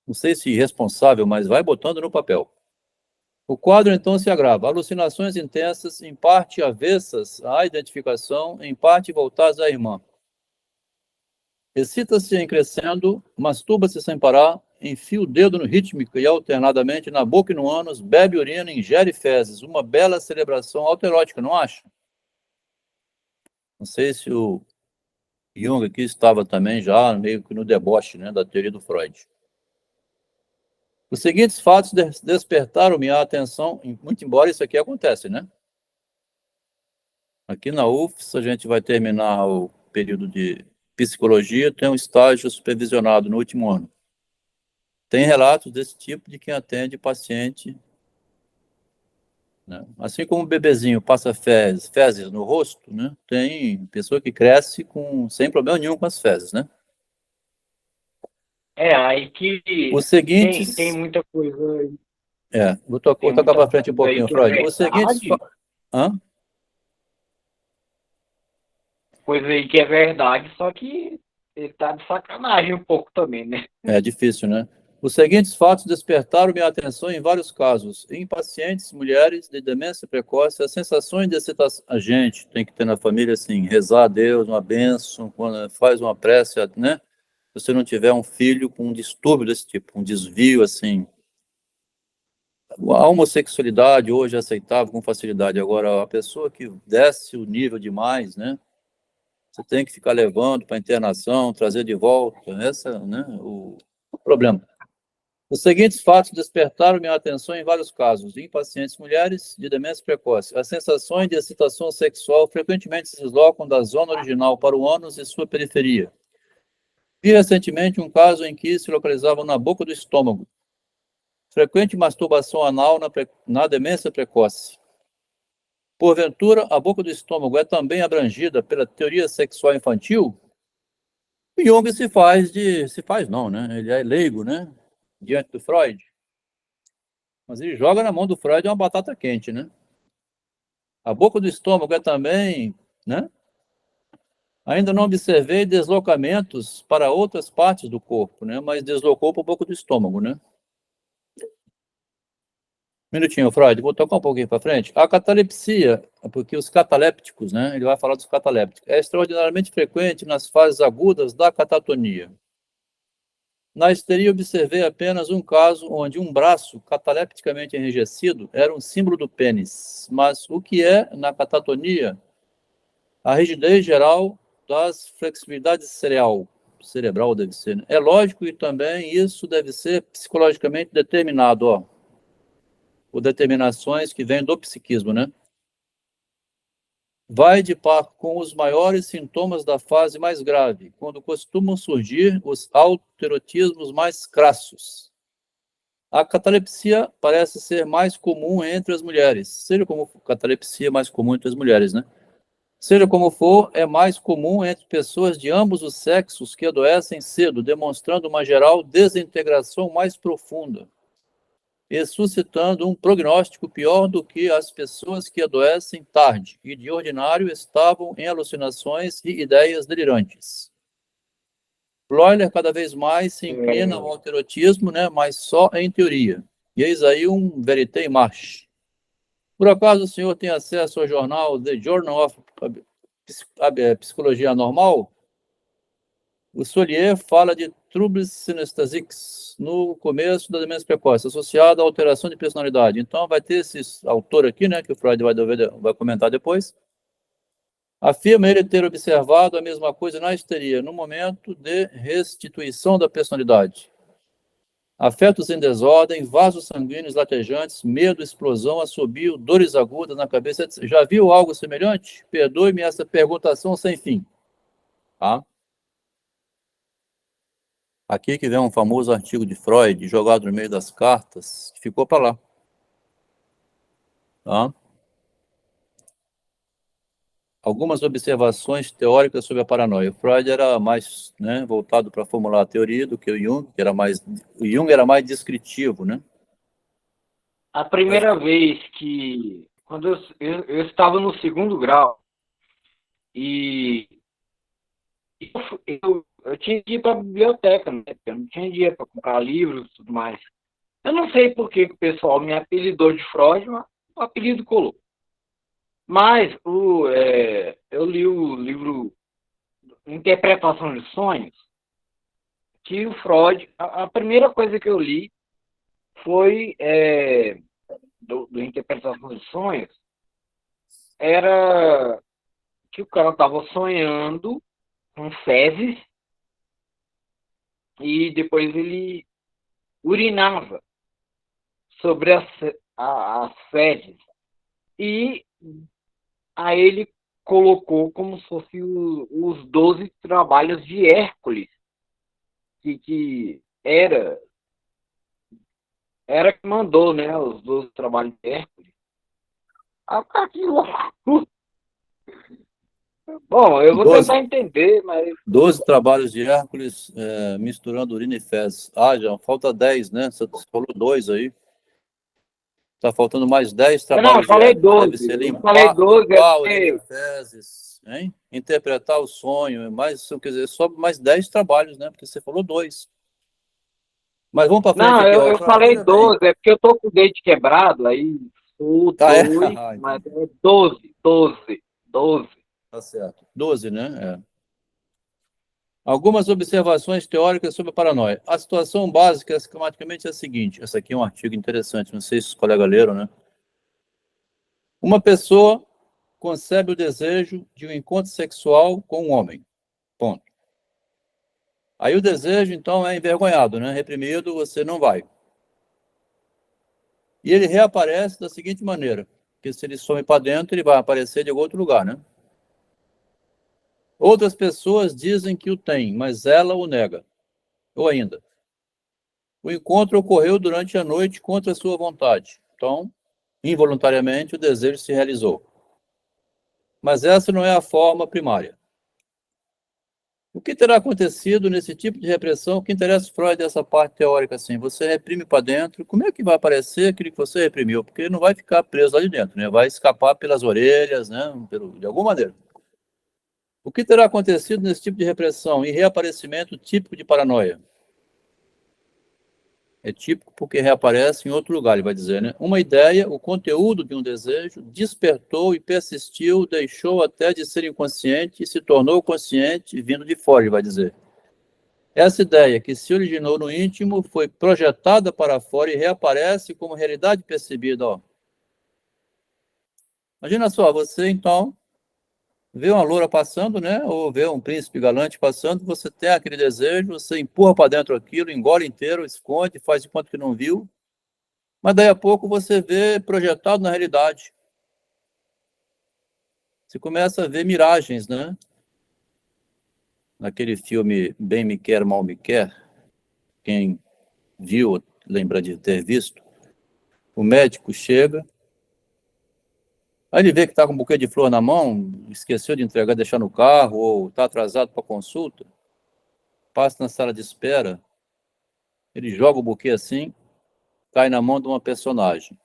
Speaker 1: não sei se irresponsável, mas vai botando no papel. O quadro, então, se agrava. Alucinações intensas, em parte avessas à identificação, em parte voltadas à irmã. Excita-se em crescendo, masturba-se sem parar, enfia o dedo no rítmico e alternadamente na boca e no ânus, bebe urina, ingere fezes. Uma bela celebração autoerótica, não acha? Não sei se o Jung aqui estava também já meio que no deboche, né, da teoria do Freud. Os seguintes fatos despertaram minha atenção, muito embora isso aqui acontece, né? Aqui na UFS a gente vai terminar o período de psicologia, tem um estágio supervisionado no último ano. Tem relatos desse tipo de quem atende paciente, né? Assim como o bebezinho passa fezes no rosto, né? Tem pessoa que cresce sem problema nenhum com as fezes, né?
Speaker 3: Aí que
Speaker 1: Os seguintes...
Speaker 3: tem muita coisa.
Speaker 1: Vou tocar para frente um pouquinho, Freud. Os seguintes... Hã?
Speaker 3: Coisa aí que é verdade, só que ele tá de sacanagem um pouco também, né?
Speaker 1: É difícil, né? Os seguintes fatos despertaram minha atenção em vários casos. Em pacientes, mulheres de demência precoce, as sensações de excitação... A gente tem que ter na família, assim, rezar a Deus, uma bênção, quando faz uma prece, né? Se você não tiver um filho com um distúrbio desse tipo, um desvio, assim... A homossexualidade hoje é aceitável com facilidade. Agora, a pessoa que desce o nível demais, né? Você tem que ficar levando para internação, trazer de volta. Essa, né, o problema. Os seguintes fatos despertaram minha atenção em vários casos. Em pacientes mulheres de demência precoce, as sensações de excitação sexual frequentemente se deslocam da zona original para o ânus e sua periferia. Vi recentemente um caso em que se localizavam na boca do estômago. Frequente masturbação anal na demência precoce. Porventura, a boca do estômago é também abrangida pela teoria sexual infantil? O Jung se faz não, né? Ele é leigo, né? Diante do Freud. Mas ele joga na mão do Freud uma batata quente, né? A boca do estômago é também, né? Ainda não observei deslocamentos para outras partes do corpo, né? Mas deslocou para a boca do estômago, né? Minutinho, Freud, vou tocar um pouquinho para frente. A catalepsia, porque os catalépticos, né? Ele vai falar dos catalépticos. É extraordinariamente frequente nas fases agudas da catatonia. Na histeria, observei apenas um caso onde um braço catalepticamente enrijecido era um símbolo do pênis. Mas o que é, na catatonia, a rigidez geral das flexibilidades cerebral deve ser, né? É lógico que também isso deve ser psicologicamente determinado, ó, por determinações que vêm do psiquismo, né? Vai de par com os maiores sintomas da fase mais grave, quando costumam surgir os autoerotismos mais crassos. A catalepsia parece ser mais comum entre as mulheres. Seja como for, catalepsia é mais comum entre as mulheres, né? Seja como for, é mais comum entre pessoas de ambos os sexos que adoecem cedo, demonstrando uma geral desintegração mais profunda e suscitando um prognóstico pior do que as pessoas que adoecem tarde e, de ordinário, estavam em alucinações e ideias delirantes. Bloiler cada vez mais se inclina ao alterotismo, né, mas só em teoria. E eis aí um verité em marche. Por acaso o senhor tem acesso ao jornal The Journal of Psicologia Normal? O Solier fala de troubles synesthesiques no começo da demência precoce, associada à alteração de personalidade. Então, vai ter esse autor aqui, né, que o Freud vai comentar depois. Afirma ele ter observado a mesma coisa na histeria, no momento de restituição da personalidade. Afetos em desordem, vasos sanguíneos latejantes, medo, explosão, assobio, dores agudas na cabeça, etc. Já viu algo semelhante? Perdoe-me essa perguntação sem fim. Tá? Aqui que vem um famoso artigo de Freud, jogado no meio das cartas, que ficou para lá. Tá? Algumas observações teóricas sobre a paranoia. O Freud era mais, né, voltado para formular a teoria do que o Jung, o Jung era mais descritivo, né?
Speaker 3: A primeira vez que, quando eu estava no segundo grau, e eu tinha que ir para a biblioteca, né? Eu não tinha dinheiro para comprar livros e tudo mais. Eu não sei por que o pessoal me apelidou de Freud, mas o apelido colou. Mas eu li o livro Interpretação de Sonhos, que o Freud, a primeira coisa que eu li foi do Interpretação de Sonhos, era que o cara estava sonhando com fezes e depois ele urinava sobre as fezes. E aí ele colocou como se fosse os 12 trabalhos de Hércules, que era que mandou, né, os 12 trabalhos de Hércules. Bom, eu vou tentar entender, mas...
Speaker 1: 12 trabalhos de Hércules, misturando urina e fezes. Ah, já falta 10, né? Você falou 2 aí. Está faltando mais 10 trabalhos.
Speaker 3: Não, eu falei 12.
Speaker 1: Deve ser
Speaker 3: limpar
Speaker 1: urina e fezes, hein? Interpretar o sonho, mais, quer dizer, só mais 10 trabalhos, né? Porque você falou 2. Mas vamos para frente.
Speaker 3: Não,
Speaker 1: aqui,
Speaker 3: eu falei 12, é porque eu tô com o dente quebrado, aí o 2, mas é 12.
Speaker 1: Tá certo. 12, né? Algumas observações teóricas sobre a paranoia. A situação básica, esquematicamente, é a seguinte. Essa aqui é um artigo interessante, não sei se os colegas leram, né? Uma pessoa concebe o desejo de um encontro sexual com um homem. Ponto. Aí o desejo, então, é envergonhado, né? Reprimido, você não vai. E ele reaparece da seguinte maneira, que se ele some para dentro, ele vai aparecer de algum outro lugar, né? Outras pessoas dizem que o tem, mas ela o nega. Ou ainda, o encontro ocorreu durante a noite contra a sua vontade. Então, involuntariamente, o desejo se realizou. Mas essa não é a forma primária. O que terá acontecido nesse tipo de repressão? O que interessa Freud dessa parte teórica assim? Você reprime para dentro, como é que vai aparecer aquilo que você reprimiu? Porque ele não vai ficar preso lá de dentro, né? Vai escapar pelas orelhas, né? De alguma maneira. O que terá acontecido nesse tipo de repressão e reaparecimento típico de paranoia? É típico porque reaparece em outro lugar, ele vai dizer, né? Uma ideia, o conteúdo de um desejo, despertou e persistiu, deixou até de ser inconsciente e se tornou consciente vindo de fora, ele vai dizer. Essa ideia que se originou no íntimo foi projetada para fora e reaparece como realidade percebida. Ó. Imagina só, você então vê uma loura passando, né? Ou vê um príncipe galante passando, você tem aquele desejo, você empurra para dentro aquilo, engole inteiro, esconde, faz de conta que não viu, mas daí a pouco você vê projetado na realidade. Você começa a ver miragens, né? Naquele filme Bem Me Quer, Mal Me Quer, quem viu, lembra de ter visto, o médico chega, aí ele vê que está com um buquê de flor na mão, esqueceu de entregar, deixar no carro, ou está atrasado para consulta, passa na sala de espera, ele joga o buquê assim, cai na mão de uma personagem.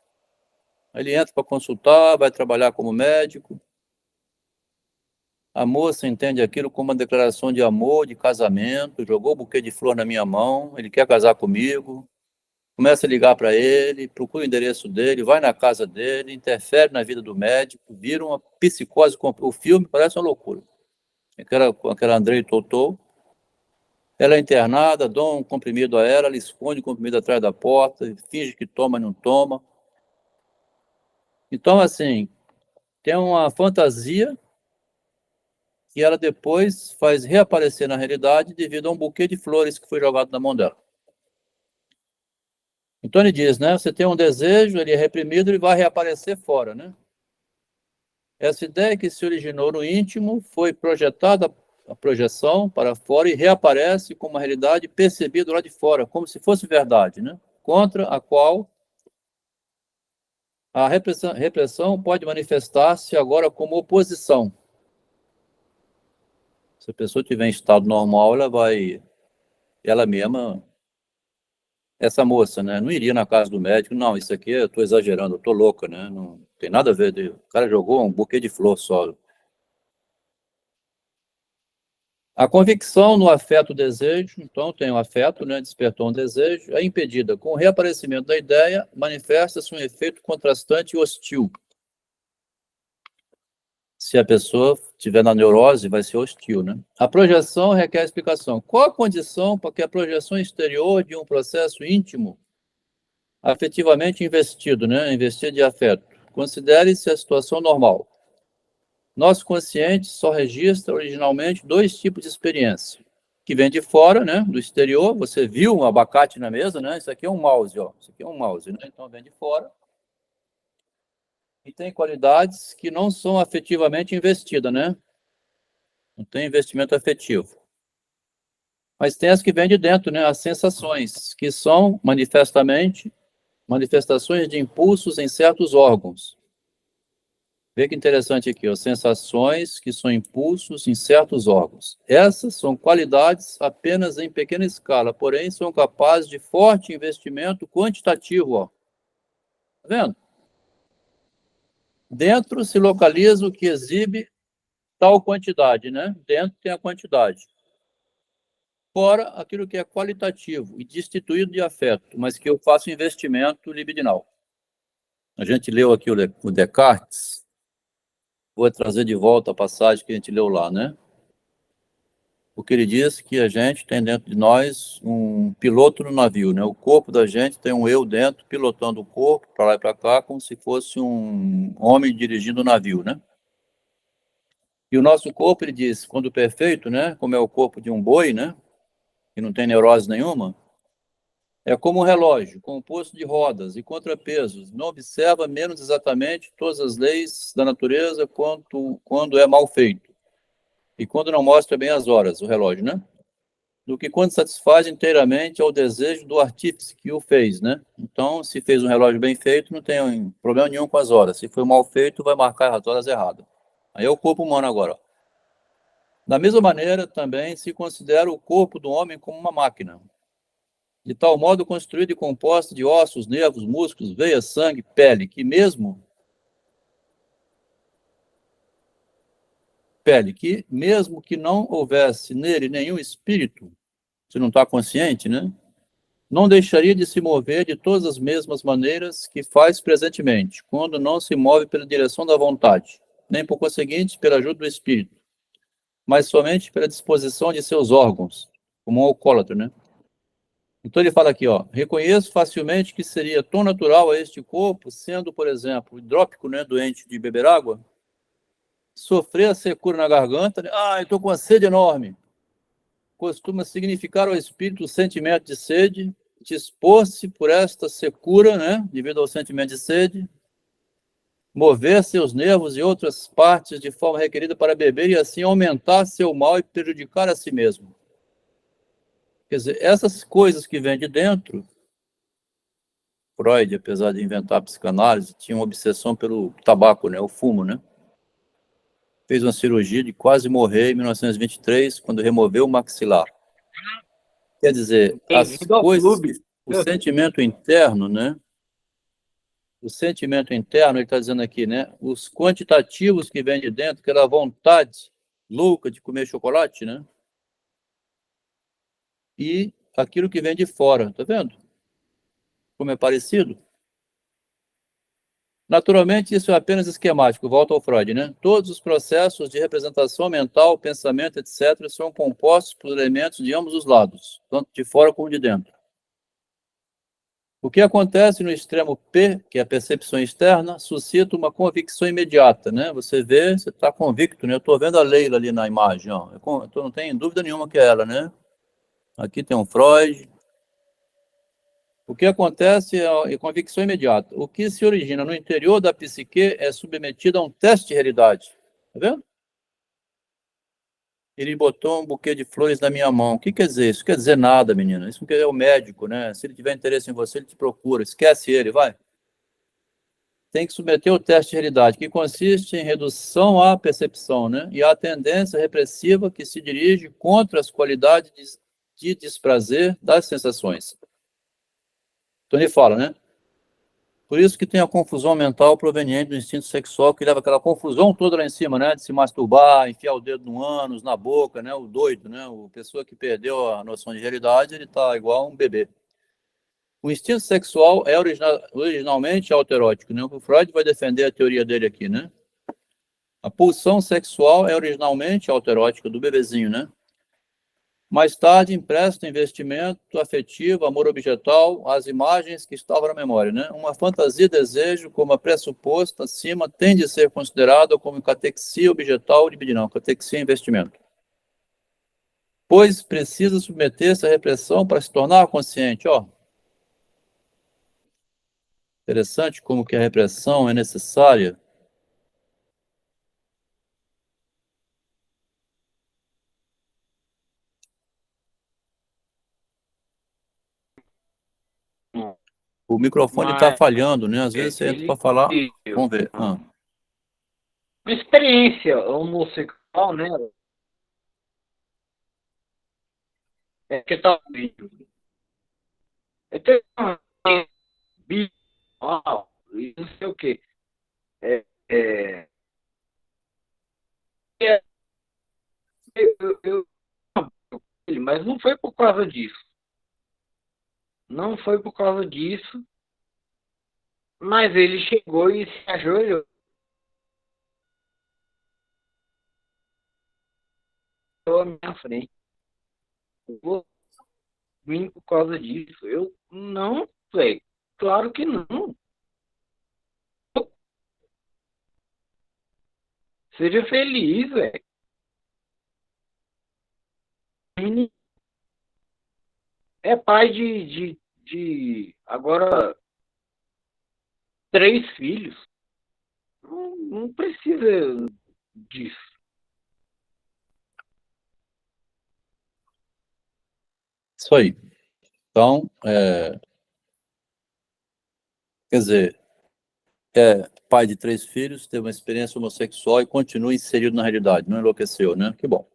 Speaker 1: Aí ele entra para consultar, vai trabalhar como médico. A moça entende aquilo como uma declaração de amor, de casamento, jogou o buquê de flor na minha mão, ele quer casar comigo, começa a ligar para ele, procura o endereço dele, vai na casa dele, interfere na vida do médico, vira uma psicose. O filme parece uma loucura. Aquela Andrei Totó, ela é internada, dá um comprimido a ela esconde o comprimido atrás da porta, finge que toma, não toma. Então, assim, tem uma fantasia que ela depois faz reaparecer na realidade devido a um buquê de flores que foi jogado na mão dela. Então ele diz, né? Você tem um desejo, ele é reprimido, ele vai reaparecer fora, né? Essa ideia que se originou no íntimo foi projetada a projeção para fora e reaparece como uma realidade percebida lá de fora, como se fosse verdade, né? Contra a qual a repressão pode manifestar-se agora como oposição. Se a pessoa estiver em estado normal, ela mesma, essa moça, né, não iria na casa do médico, não, isso aqui eu estou exagerando, eu estou louca, né, não tem nada a ver, o cara jogou um buquê de flor só. A convicção no afeto desejo, então tem o afeto, né, despertou um desejo, é impedida. Com o reaparecimento da ideia, manifesta-se um efeito contrastante e hostil. Se a pessoa estiver na neurose, vai ser hostil, né? A projeção requer explicação. Qual a condição para que a projeção exterior de um processo íntimo, afetivamente investido, né, investido de afeto, considere-se a situação normal? Nosso consciente só registra originalmente dois tipos de experiência, que vem de fora, né, do exterior. Você viu um abacate na mesa, né? Isso aqui é um mouse, ó. Isso aqui é um mouse, né? Então vem de fora. E tem qualidades que não são afetivamente investidas, né? Não tem investimento afetivo. Mas tem as que vêm de dentro, né? As sensações, que são manifestações de impulsos em certos órgãos. Vê que interessante aqui, ó, sensações que são impulsos em certos órgãos. Essas são qualidades apenas em pequena escala, porém são capazes de forte investimento quantitativo. Ó. Tá vendo? Dentro se localiza o que exibe tal quantidade, né? Dentro tem a quantidade. Fora aquilo que é qualitativo e destituído de afeto, mas que eu faço investimento libidinal. A gente leu aqui o Descartes, vou trazer de volta a passagem que a gente leu lá, né? Porque ele diz que a gente tem dentro de nós um piloto no navio, né? O corpo da gente tem um eu dentro, pilotando o corpo para lá e para cá, como se fosse um homem dirigindo o navio, né? E o nosso corpo, ele diz, quando perfeito, né? Como é o corpo de um boi, né? Que não tem neurose nenhuma, é como um relógio, composto de rodas e contrapesos. Não observa menos exatamente todas as leis da natureza quando é mal feito. e quando não mostra bem as horas, o relógio, né? Do que quando satisfaz inteiramente ao desejo do artífice que o fez, né? Então, se fez um relógio bem feito, não tem problema nenhum com as horas. Se foi mal feito, vai marcar as horas erradas. Aí é o corpo humano agora. Da mesma maneira, também se considera o corpo do homem como uma máquina, de tal modo construída e composta de ossos, nervos, músculos, veias, sangue, pele, que mesmo que não houvesse nele nenhum espírito, se não está consciente, né? Não deixaria de se mover de todas as mesmas maneiras que faz presentemente, quando não se move pela direção da vontade, nem por conseguinte pela ajuda do espírito, mas somente pela disposição de seus órgãos, como um alcoólatra, né? Então ele fala aqui, ó, reconheço facilmente que seria tão natural a este corpo, sendo, por exemplo, hidrópico, né, doente de beber água, sofrer a secura na garganta, né? Eu estou com uma sede enorme. Costuma significar ao espírito o sentimento de sede, dispor-se por esta secura, né, devido ao sentimento de sede, mover seus nervos e outras partes de forma requerida para beber e assim aumentar seu mal e prejudicar a si mesmo. Quer dizer, essas coisas que vêm de dentro, Freud, apesar de inventar a psicanálise, tinha uma obsessão pelo tabaco, né, o fumo, né? Fez uma cirurgia de quase morrer em 1923, quando removeu o maxilar. Quer dizer, as
Speaker 3: Bem-vindo ao
Speaker 1: coisas,
Speaker 3: clube.
Speaker 1: o sentimento interno, né? O sentimento interno, ele está dizendo aqui, né? Os quantitativos que vêm de dentro, aquela vontade louca de comer chocolate, né? E aquilo que vem de fora, tá vendo? Como é parecido? Naturalmente, isso é apenas esquemático, volta ao Freud, né? Todos os processos de representação mental, pensamento, etc., são compostos por elementos de ambos os lados, tanto de fora como de dentro. O que acontece no extremo P, que é a percepção externa, suscita uma convicção imediata, né? Você vê, você está convicto, né? Eu estou vendo a Leila ali na imagem, ó. Eu não tenho dúvida nenhuma que é ela, né? Aqui tem um Freud. O que acontece é a convicção imediata. O que se origina no interior da psique é submetido a um teste de realidade. Tá vendo? Ele botou um buquê de flores na minha mão. O que quer dizer isso? Quer dizer nada, menina. Isso é o médico, né? Se ele tiver interesse em você, ele te procura. Esquece ele, vai. Tem que submeter o teste de realidade, que consiste em redução à percepção, né? E à tendência repressiva que se dirige contra as qualidades de desprazer das sensações. Então ele fala, né? Por isso que tem a confusão mental proveniente do instinto sexual, que leva aquela confusão toda lá em cima, né? De se masturbar, enfiar o dedo no ânus, na boca, né? O doido, né? A pessoa que perdeu a noção de realidade, ele tá igual um bebê. O instinto sexual é originalmente autoerótico, né? O Freud vai defender a teoria dele aqui, né? A pulsão sexual é originalmente autoerótica do bebezinho, né? Mais tarde, empresta investimento afetivo, amor objetal, às imagens que estavam na memória, né? Uma fantasia desejo, como a pressuposta acima, tem de ser considerada como catexia objetal libidinal, catexia investimento. Pois precisa submeter-se à repressão para se tornar consciente, ó. Interessante como que a repressão é necessária. O microfone está
Speaker 3: Mas
Speaker 1: falhando, né? Às vezes você entra para
Speaker 3: ele
Speaker 1: falar.
Speaker 3: teve
Speaker 1: Vamos ver.
Speaker 3: uma experiência homossexual, né? É que tá vídeo. Ele teve uma bissexual e não sei o quê. É, é, é, eu mas não foi por causa disso. Não foi por causa disso, mas ele chegou e se ajoelhou à minha frente. Eu vou vir por causa disso. Eu não, velho. Claro que não. Seja feliz, velho. É pai de agora 3 filhos. Não precisa disso.
Speaker 1: Isso aí. Então, quer dizer, é pai de 3 filhos, teve uma experiência homossexual e continua inserido na realidade, não enlouqueceu, né? Que bom.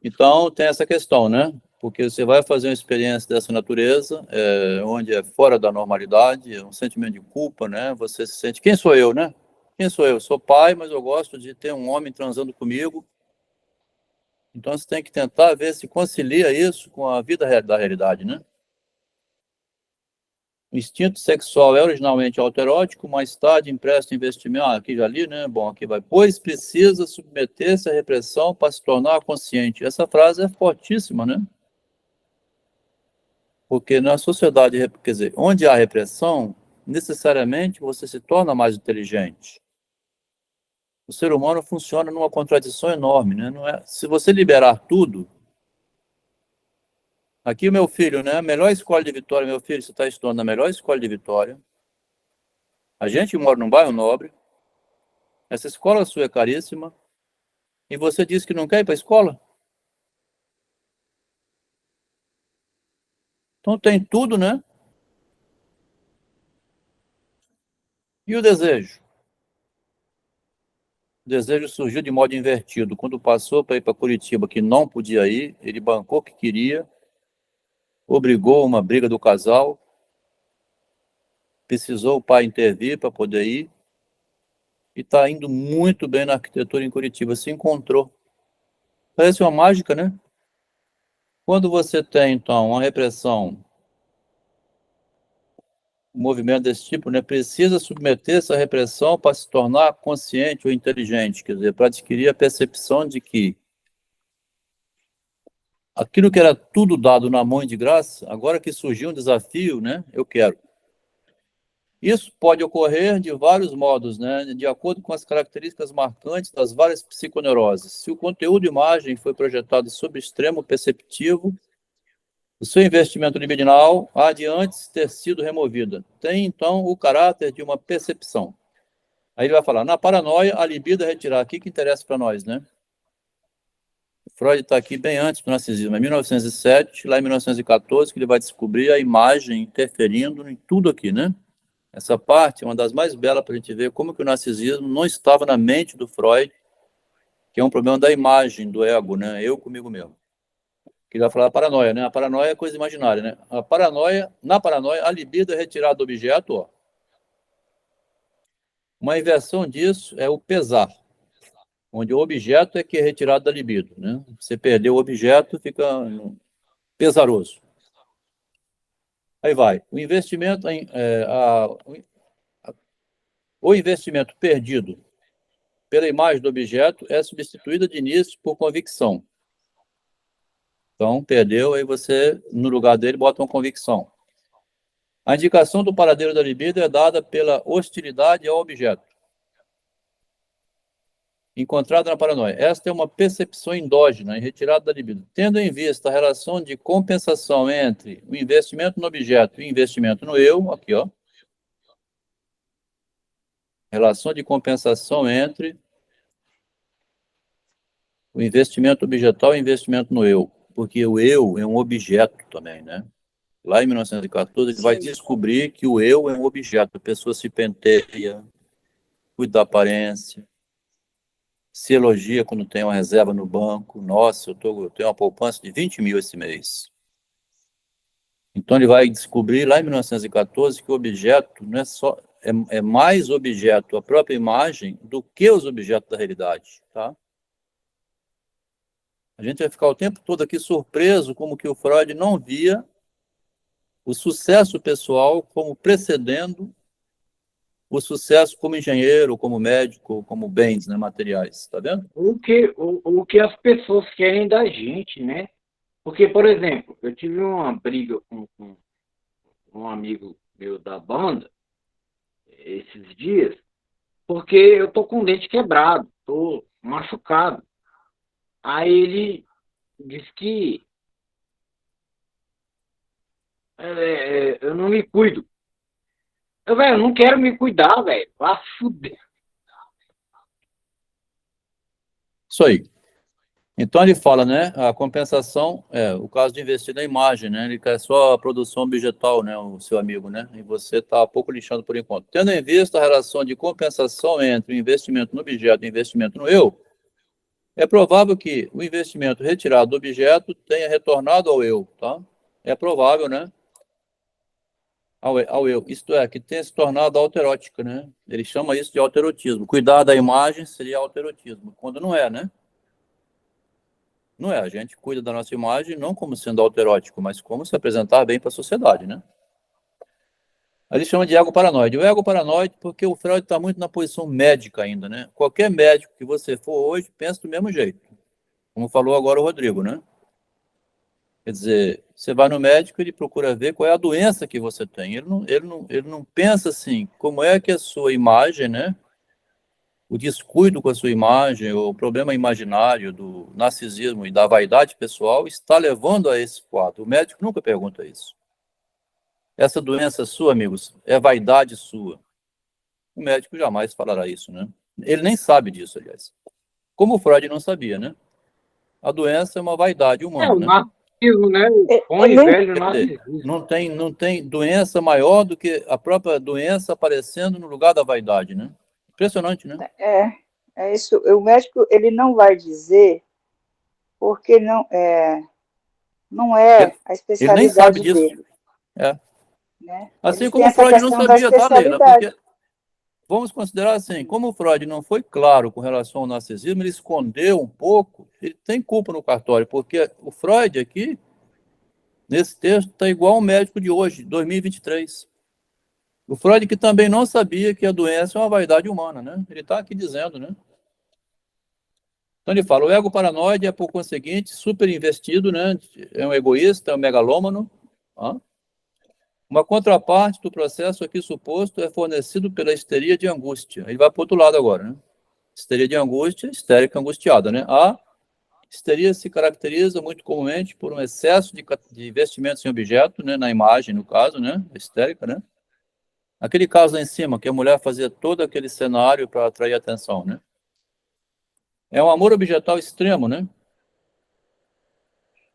Speaker 1: Então, tem essa questão, né? Porque você vai fazer uma experiência dessa natureza, onde é fora da normalidade, é um sentimento de culpa, né? Você se sente, quem sou eu, né? Quem sou eu? Sou pai, mas eu gosto de ter um homem transando comigo. Então, você tem que tentar ver se concilia isso com a vida da realidade, né? O instinto sexual é originalmente autoerótico, mais tarde empresta investimento. Aqui já li, né? Bom, aqui vai. Pois precisa submeter-se à repressão para se tornar consciente. Essa frase é fortíssima, né? Porque na sociedade, quer dizer, onde há repressão, necessariamente você se torna mais inteligente. O ser humano funciona numa contradição enorme, né? Não é, se você liberar tudo. Aqui o meu filho, né? A melhor escola de Vitória, meu filho, você está estudando na melhor escola de Vitória. A gente mora num bairro nobre. Essa escola sua é caríssima. E você diz que não quer ir para a escola? Então tem tudo, né? E o desejo? O desejo surgiu de modo invertido. Quando passou para ir para Curitiba, que não podia ir, ele bancou o que queria, obrigou uma briga do casal, precisou o pai intervir para poder ir, e está indo muito bem na arquitetura em Curitiba. Se encontrou. Parece uma mágica, né? Quando você tem, então, uma repressão, um movimento desse tipo, né, precisa submeter essa repressão para se tornar consciente ou inteligente, quer dizer, para adquirir a percepção de que aquilo que era tudo dado na mão e de graça, agora que surgiu um desafio, né, eu quero. Isso pode ocorrer de vários modos, né, de acordo com as características marcantes das várias psiconeuroses. Se o conteúdo de imagem foi projetado sob extremo perceptivo, o seu investimento libidinal há de antes ter sido removido. Tem, então, o caráter de uma percepção. Aí ele vai falar, na paranoia, a libido é retirar. O que interessa para nós, né? Freud está aqui bem antes do narcisismo, em 1907, lá em 1914, que ele vai descobrir a imagem interferindo em tudo aqui, né? Essa parte é uma das mais belas para a gente ver como que o narcisismo não estava na mente do Freud, que é um problema da imagem, do ego, né? Eu comigo mesmo. Que ele vai falar da paranoia, né? A paranoia é coisa imaginária, né? A paranoia, na paranoia, a libido é retirada do objeto, ó. Uma inversão disso é o pesar, onde o objeto é que é retirado da libido, né? Você perdeu o objeto, fica pesaroso. Aí vai. O investimento o investimento perdido pela imagem do objeto é substituído de início por convicção. Então, perdeu, aí você, no lugar dele, bota uma convicção. A indicação do paradeiro da libido é dada pela hostilidade ao objeto, encontrada na paranoia. Esta é uma percepção endógena e retirada da libido, tendo em vista a relação de compensação entre o investimento no objeto e o investimento no eu, aqui, ó. Relação de compensação entre o investimento objetal e o investimento no eu, porque o eu é um objeto também, né? Lá em 1914, ele vai descobrir que o eu é um objeto, a pessoa se penteia, cuida da aparência, se elogia quando tem uma reserva no banco. Nossa, eu tenho uma poupança de 20 mil esse mês. Então ele vai descobrir lá em 1914 que o objeto não é só é mais objeto, a própria imagem, do que os objetos da realidade, tá? A gente vai ficar o tempo todo aqui surpreso como que o Freud não via o sucesso pessoal como precedendo o sucesso como engenheiro, como médico, como bens, né, materiais, tá vendo?
Speaker 3: O que as pessoas querem da gente, né? Porque, por exemplo, eu tive uma briga com um amigo meu da banda esses dias, porque eu tô com o dente quebrado, tô machucado. Aí ele disse que eu não me cuido. Eu não quero me cuidar, velho. Vá fuder.
Speaker 1: Isso aí. Então ele fala, né, a compensação é o caso de investir na imagem, né, ele quer só a produção objetal, né, o seu amigo, né, e você está pouco lixando por enquanto. Tendo em vista a relação de compensação entre o investimento no objeto e o investimento no eu, é provável que o investimento retirado do objeto tenha retornado ao eu, tá? É provável, né, ao eu, isto é, que tenha se tornado alterótica, né, ele chama isso de alterotismo. Cuidar da imagem seria alterotismo, quando não é, né? Não é, a gente cuida da nossa imagem não como sendo alterótico, mas como se apresentar bem para a sociedade, né? Aí ele chama de ego paranoide. O ego paranoide porque o Freud está muito na posição médica ainda, né? Qualquer médico que você for hoje pensa do mesmo jeito, como falou agora o Rodrigo, né? Quer dizer, você vai no médico, ele procura ver qual é a doença que você tem. Ele não pensa assim, como é que a sua imagem, né? O descuido com a sua imagem, o problema imaginário do narcisismo e da vaidade pessoal está levando a esse quadro. O médico nunca pergunta isso. Essa doença sua, amigos, é vaidade sua. O médico jamais falará isso, né? Ele nem sabe disso, aliás. Como o Freud não sabia, né? A doença é uma vaidade
Speaker 3: É
Speaker 1: humana,
Speaker 3: o
Speaker 1: né?
Speaker 3: narcisismo, né? O bom e
Speaker 2: Ele,
Speaker 3: velho
Speaker 1: Quer dizer,
Speaker 3: narcisismo.
Speaker 1: não tem doença maior do que a própria doença aparecendo no lugar da vaidade, né? Impressionante, né?
Speaker 2: é, é isso. O médico ele não vai dizer porque não
Speaker 1: Ele,
Speaker 2: é a
Speaker 1: ele nem sabe
Speaker 2: especialidade
Speaker 1: disso.
Speaker 2: dele,
Speaker 1: É.
Speaker 2: né?
Speaker 1: Assim
Speaker 2: Eles têm
Speaker 1: como
Speaker 2: essa
Speaker 1: Freud não
Speaker 2: questão da
Speaker 1: sabia, tá, Leila?
Speaker 2: especialidade.
Speaker 1: Porque vamos considerar assim, como o Freud não foi claro com relação ao narcisismo, ele escondeu um pouco, ele tem culpa no cartório, porque o Freud aqui, nesse texto, está igual ao médico de hoje, 2023. O Freud que também não sabia que a doença é uma vaidade humana, né? Ele está aqui dizendo, né? Então ele fala, o ego paranoide é, por conseguinte, super investido, né? É um egoísta, é um megalômano. Ó. Uma contraparte do processo aqui suposto é fornecido pela histeria de angústia. Ele vai para o outro lado agora, né? Histeria de angústia, histérica angustiada, né? A histeria se caracteriza muito comumente por um excesso de investimentos em objeto, né? Na imagem, no caso, né? Histérica, né? Aquele caso lá em cima, que a mulher fazia todo aquele cenário para atrair atenção, né? É um amor objetal extremo, né?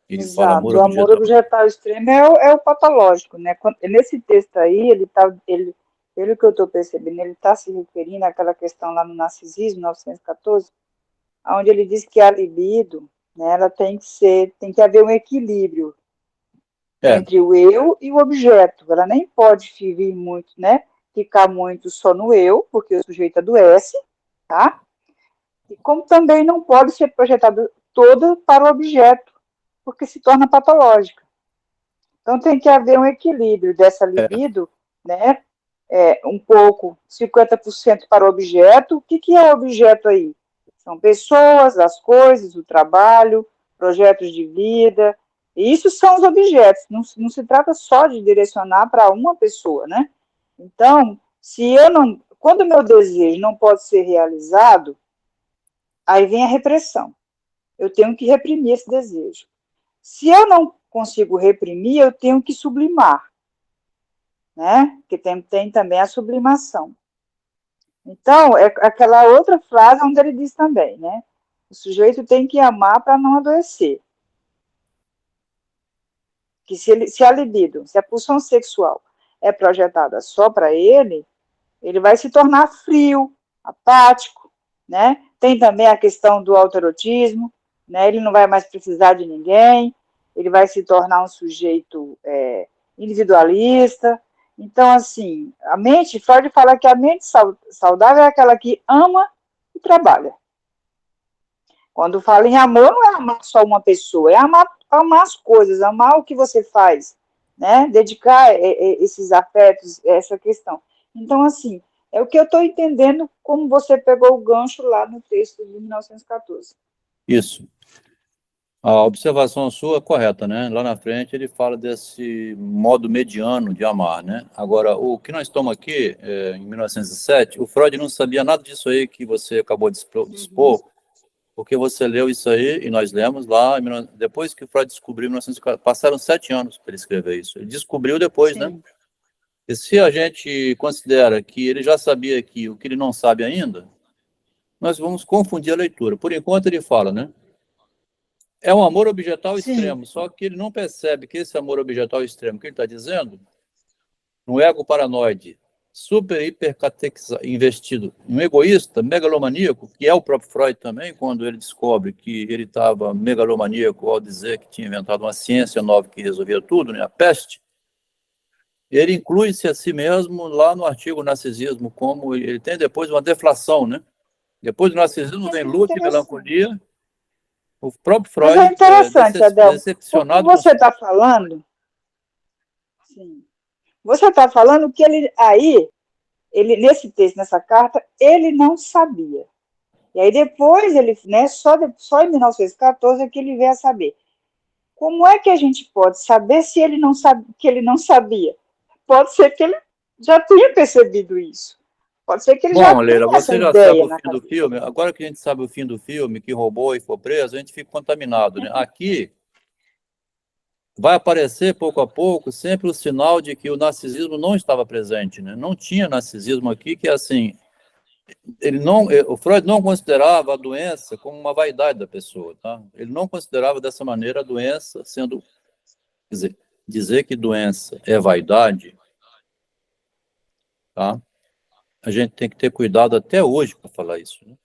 Speaker 1: Ele fala amor
Speaker 2: Exato. O amor
Speaker 1: objetal.
Speaker 2: objetal extremo é o patológico, né? Nesse texto aí, pelo que eu estou percebendo, ele está se referindo àquela questão lá no Narcisismo, 914, onde ele diz que a libido, né, ela tem que haver um equilíbrio
Speaker 1: É,
Speaker 2: entre o eu e o objeto. Ela nem pode vir muito, né? Ficar muito só no eu, porque o sujeito adoece, tá? E como também não pode ser projetado toda para o objeto, porque se torna patológica. Então tem que haver um equilíbrio dessa
Speaker 1: é,
Speaker 2: libido, né? Um pouco, 50% para o objeto. O que é o objeto aí? São pessoas, as coisas, o trabalho, projetos de vida. E isso são os objetos. Não se trata só de direcionar para uma pessoa, né? Então, se eu não, quando o meu desejo não pode ser realizado, aí vem a repressão. Eu tenho que reprimir esse desejo. Se eu não consigo reprimir, eu tenho que sublimar, né? Porque tem também a sublimação. Então, é aquela outra frase onde ele diz também, né? O sujeito tem que amar para não adoecer. Que se a libido, se a pulsão sexual é projetada só para ele vai se tornar frio, apático, né? Tem também a questão do autoerotismo, né? Ele não vai mais precisar de ninguém, ele vai se tornar um sujeito individualista. Então, assim, Freud fala que a mente saudável é aquela que ama e trabalha. Quando fala em amor, não é amar só uma pessoa, é amar as coisas, amar o que você faz, né? Dedicar esses afetos, essa questão. Então, assim, é o que eu estou entendendo como você pegou o gancho lá no texto de 1914.
Speaker 1: isso. A observação sua é correta, né? Lá na frente ele fala desse modo mediano de amar, né? Agora, o que nós estamos aqui, em 1907, o Freud não sabia nada disso aí que você acabou de expor, porque você leu isso aí e nós lemos lá, depois que o Freud descobriu, em 1914, passaram 7 anos para ele escrever isso. Ele descobriu depois, né?
Speaker 2: Sim.
Speaker 1: E se a gente considera que ele já sabia aqui o que ele não sabe ainda, nós vamos confundir a leitura. Por enquanto ele fala, né? É um amor objetal
Speaker 2: Sim.
Speaker 1: extremo, só que ele não percebe que esse amor objetal extremo que ele está dizendo, no ego paranoide, super investido, um egoísta, megalomaníaco, que é o próprio Freud também, quando ele descobre que ele estava megalomaníaco ao dizer que tinha inventado uma ciência nova que resolvia tudo, né, a peste, ele inclui-se a si mesmo lá no artigo Narcisismo, como ele tem depois uma deflação, né? Depois do narcisismo vem luto e melancolia. O próprio
Speaker 2: Mas é
Speaker 1: Freud,
Speaker 2: interessante, Adel, porque
Speaker 1: decepcionado
Speaker 2: você está falando, sim, você está falando que ele, nesse texto, nessa carta, ele não sabia. E aí depois, ele, né, só em 1914 é que ele veio a saber. Como é que a gente pode saber se ele não sabe que ele não sabia? Pode ser que ele já tenha percebido isso. Pode ser que ele já
Speaker 1: Bom, Leila,
Speaker 2: tenha essa
Speaker 1: você já sabe
Speaker 2: ideia
Speaker 1: o
Speaker 2: na
Speaker 1: fim do
Speaker 2: cabeça.
Speaker 1: filme. Agora que a gente sabe o fim do filme, que roubou e foi preso, a gente fica contaminado, né? Aqui vai aparecer pouco a pouco sempre o sinal de que o narcisismo não estava presente, né? Não tinha narcisismo aqui, que é assim, o Freud não considerava a doença como uma vaidade da pessoa, tá? Ele não considerava dessa maneira a doença sendo, quer dizer que doença é vaidade, tá? A gente tem que ter cuidado até hoje para falar isso, né?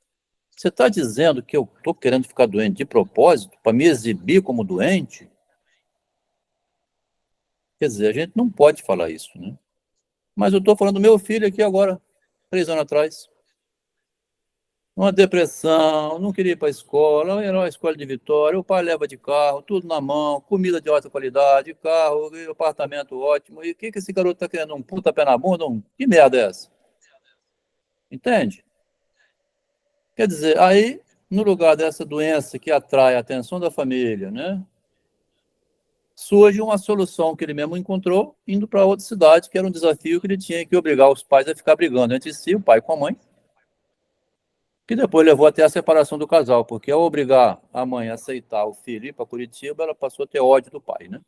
Speaker 1: Você está dizendo que eu estou querendo ficar doente de propósito, para me exibir como doente? Quer dizer, a gente não pode falar isso, né? Mas eu estou falando do meu filho aqui agora, 3 anos atrás. Uma depressão, não queria ir para a escola, era uma escola de Vitória, o pai leva de carro, tudo na mão, comida de alta qualidade, carro, apartamento ótimo. E o que esse garoto está querendo? Um puta pé na bunda? Que merda é essa? Entende? Quer dizer, aí, no lugar dessa doença que atrai a atenção da família, né? Surge uma solução que ele mesmo encontrou, indo para outra cidade, que era um desafio que ele tinha que obrigar os pais a ficar brigando entre si, o pai com a mãe, que depois levou até a separação do casal, porque ao obrigar a mãe a aceitar o filho ir para Curitiba, ela passou a ter ódio do pai, né?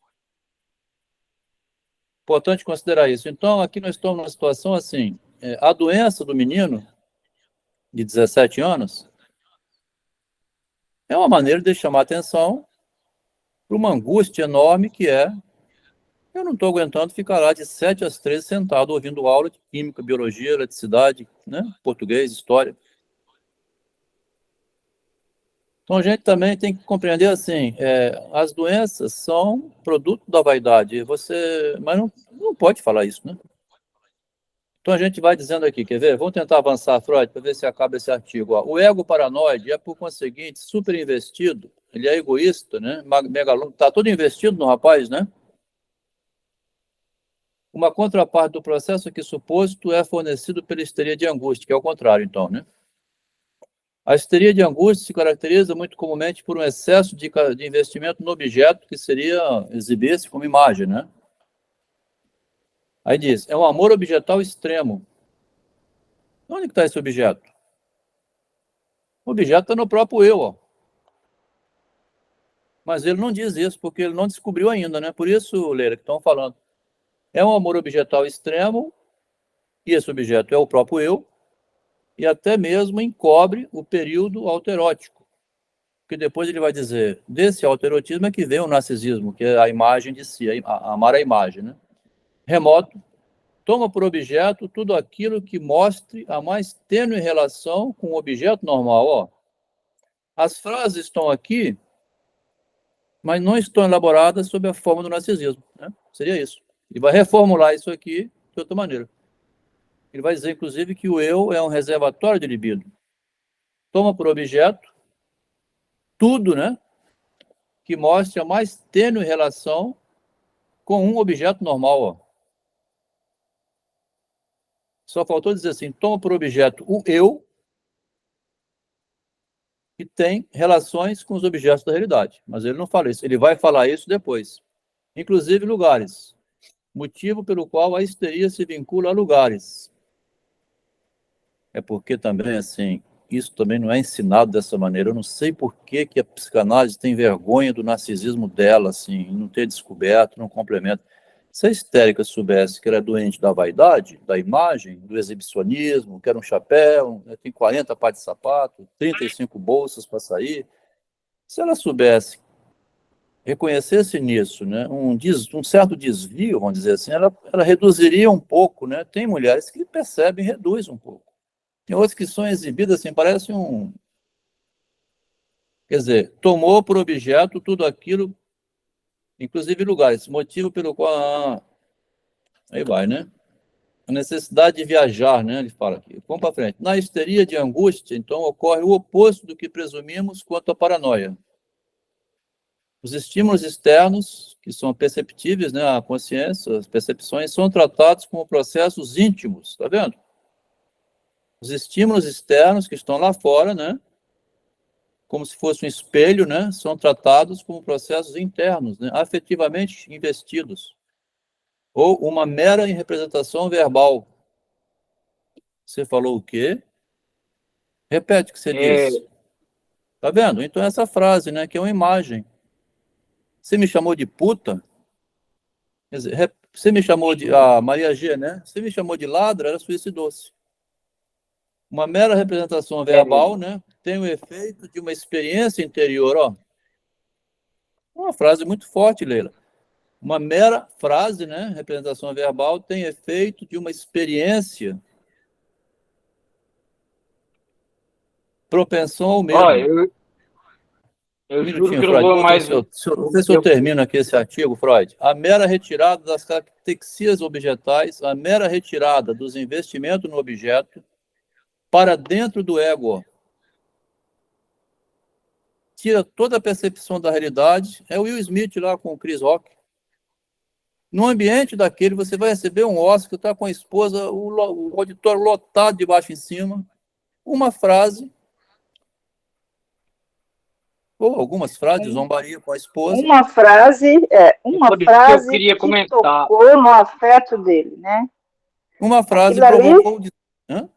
Speaker 1: Importante considerar isso. Então, aqui nós estamos numa situação assim, a doença do menino, de 17 anos, é uma maneira de chamar atenção para uma angústia enorme que é: eu não estou aguentando ficar lá de 7 às 13 sentado ouvindo aula de química, biologia, eletricidade, né? Português, história. Então a gente também tem que compreender assim, as doenças são produto da vaidade. Mas não pode falar isso, né? Então a gente vai dizendo aqui, quer ver? Vamos tentar avançar, Freud, para ver se acaba esse artigo. Ó. O ego paranoide é, por conseguinte, super investido. Ele é egoísta, né? Megalônico. Está todo investido no rapaz, né? Uma contraparte do processo que suposto é fornecido pela histeria de angústia, que é o contrário, então, né? A histeria de angústia se caracteriza muito comumente por um excesso de investimento no objeto, que seria exibir-se como imagem, né? Aí diz, é um amor objetal extremo. Onde está esse objeto? O objeto está no próprio eu, ó. Mas ele não diz isso, porque ele não descobriu ainda, né? Por isso, Leila, que estão falando. É um amor objetal extremo, e esse objeto é o próprio eu, e até mesmo encobre o período autoerótico. Porque depois ele vai dizer, desse autoerotismo é que vem o narcisismo, que é a imagem de si, amar a imagem, né? Remoto, toma por objeto tudo aquilo que mostre a mais tênue relação com o objeto normal. Ó. As frases estão aqui, mas não estão elaboradas sob a forma do narcisismo. Né? Seria isso. Ele vai reformular isso aqui de outra maneira. Ele vai dizer, inclusive, que o eu é um reservatório de libido. Toma por objeto tudo, né, que mostre a mais tênue relação com um objeto normal. Ó. Só faltou dizer assim, toma por objeto o eu, que tem relações com os objetos da realidade. Mas ele não fala isso, ele vai falar isso depois. Inclusive lugares. Motivo pelo qual a histeria se vincula a lugares. É porque também, assim, isso também não é ensinado dessa maneira. Eu não sei por que a psicanálise tem vergonha do narcisismo dela, assim, não ter descoberto, não complementa. Se a histérica soubesse que era doente da vaidade, da imagem, do exibicionismo, que era um chapéu, tem 40 pares de sapato, 35 bolsas para sair, se ela soubesse reconhecesse nisso, né, um certo desvio, vamos dizer assim, ela reduziria um pouco, né? Tem mulheres que percebem, reduz um pouco. Tem outras que são exibidas assim, parece um... Quer dizer, tomou por objeto tudo aquilo, inclusive lugares, motivo pelo qual... aí vai, né? A necessidade de viajar, né? Ele fala aqui. Vamos para frente. Na histeria de angústia, então, ocorre o oposto do que presumimos quanto à paranoia. Os estímulos externos, que são perceptíveis, né, a consciência, as percepções, são tratados como processos íntimos, tá vendo? Os estímulos externos que estão lá fora, né, como se fosse um espelho, né, são tratados como processos internos, né, afetivamente investidos, ou uma mera representação verbal. Você falou o quê? Repete o que você disse. Tá vendo? Então essa frase, né, que é uma imagem. Você me chamou de puta? Quer dizer, você me chamou de... a Maria G, né? Você me chamou de ladra, era suíça e doce. Uma mera representação verbal, né, tem o efeito de uma experiência interior, ó. Uma frase muito forte, Leila. Uma mera frase, né, representação verbal, tem efeito de uma experiência, propensão ao
Speaker 3: Ó,
Speaker 1: medo.
Speaker 3: eu
Speaker 1: Um
Speaker 3: juro
Speaker 1: minutinho,
Speaker 3: que eu não
Speaker 1: Freud.
Speaker 3: vou
Speaker 1: Vou ver
Speaker 3: mais.
Speaker 1: se vou ver se eu termino aqui esse artigo, Freud. A mera retirada das características objetais, a mera retirada dos investimentos no objeto para dentro do ego. Tira toda a percepção da realidade. É o Will Smith lá com o Chris Rock. No ambiente daquele, você vai receber um Oscar, está com a esposa, o auditório lotado de baixo em cima. Uma frase, ou algumas frases, zombaria com a esposa.
Speaker 2: Uma frase, uma
Speaker 3: Por isso que eu
Speaker 2: frase
Speaker 3: queria
Speaker 2: que
Speaker 3: comentar.
Speaker 2: tocou no afeto dele, né?
Speaker 1: Uma frase
Speaker 2: Aquilo ali,
Speaker 1: provocou... Hã?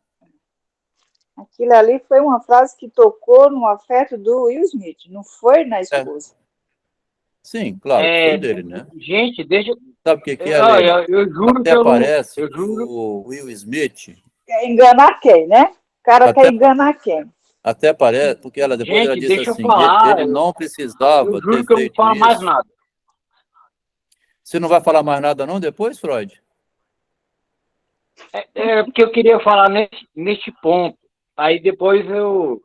Speaker 2: aquilo ali foi uma frase que tocou no afeto do Will Smith, não foi na
Speaker 1: É.
Speaker 2: esposa.
Speaker 1: Sim, claro, que foi dele, né?
Speaker 3: Gente, deixa.
Speaker 1: Sabe o que é, Leila?
Speaker 3: Eu juro que
Speaker 1: Até
Speaker 3: eu não.
Speaker 1: parece
Speaker 3: Eu
Speaker 1: que
Speaker 3: juro.
Speaker 1: o Will Smith,
Speaker 2: Quer enganar quem, né? O cara quer
Speaker 1: até,
Speaker 2: enganar quem?
Speaker 1: até parece, porque depois ela
Speaker 3: Gente,
Speaker 1: disse
Speaker 3: deixa eu
Speaker 1: assim,
Speaker 3: falar.
Speaker 1: ele não
Speaker 3: Eu
Speaker 1: precisava ter
Speaker 3: juro que eu não
Speaker 1: feito
Speaker 3: falo mais
Speaker 1: isso.
Speaker 3: nada.
Speaker 1: Você não vai falar mais nada não depois, Freud?
Speaker 3: É porque eu queria falar neste ponto. Aí depois eu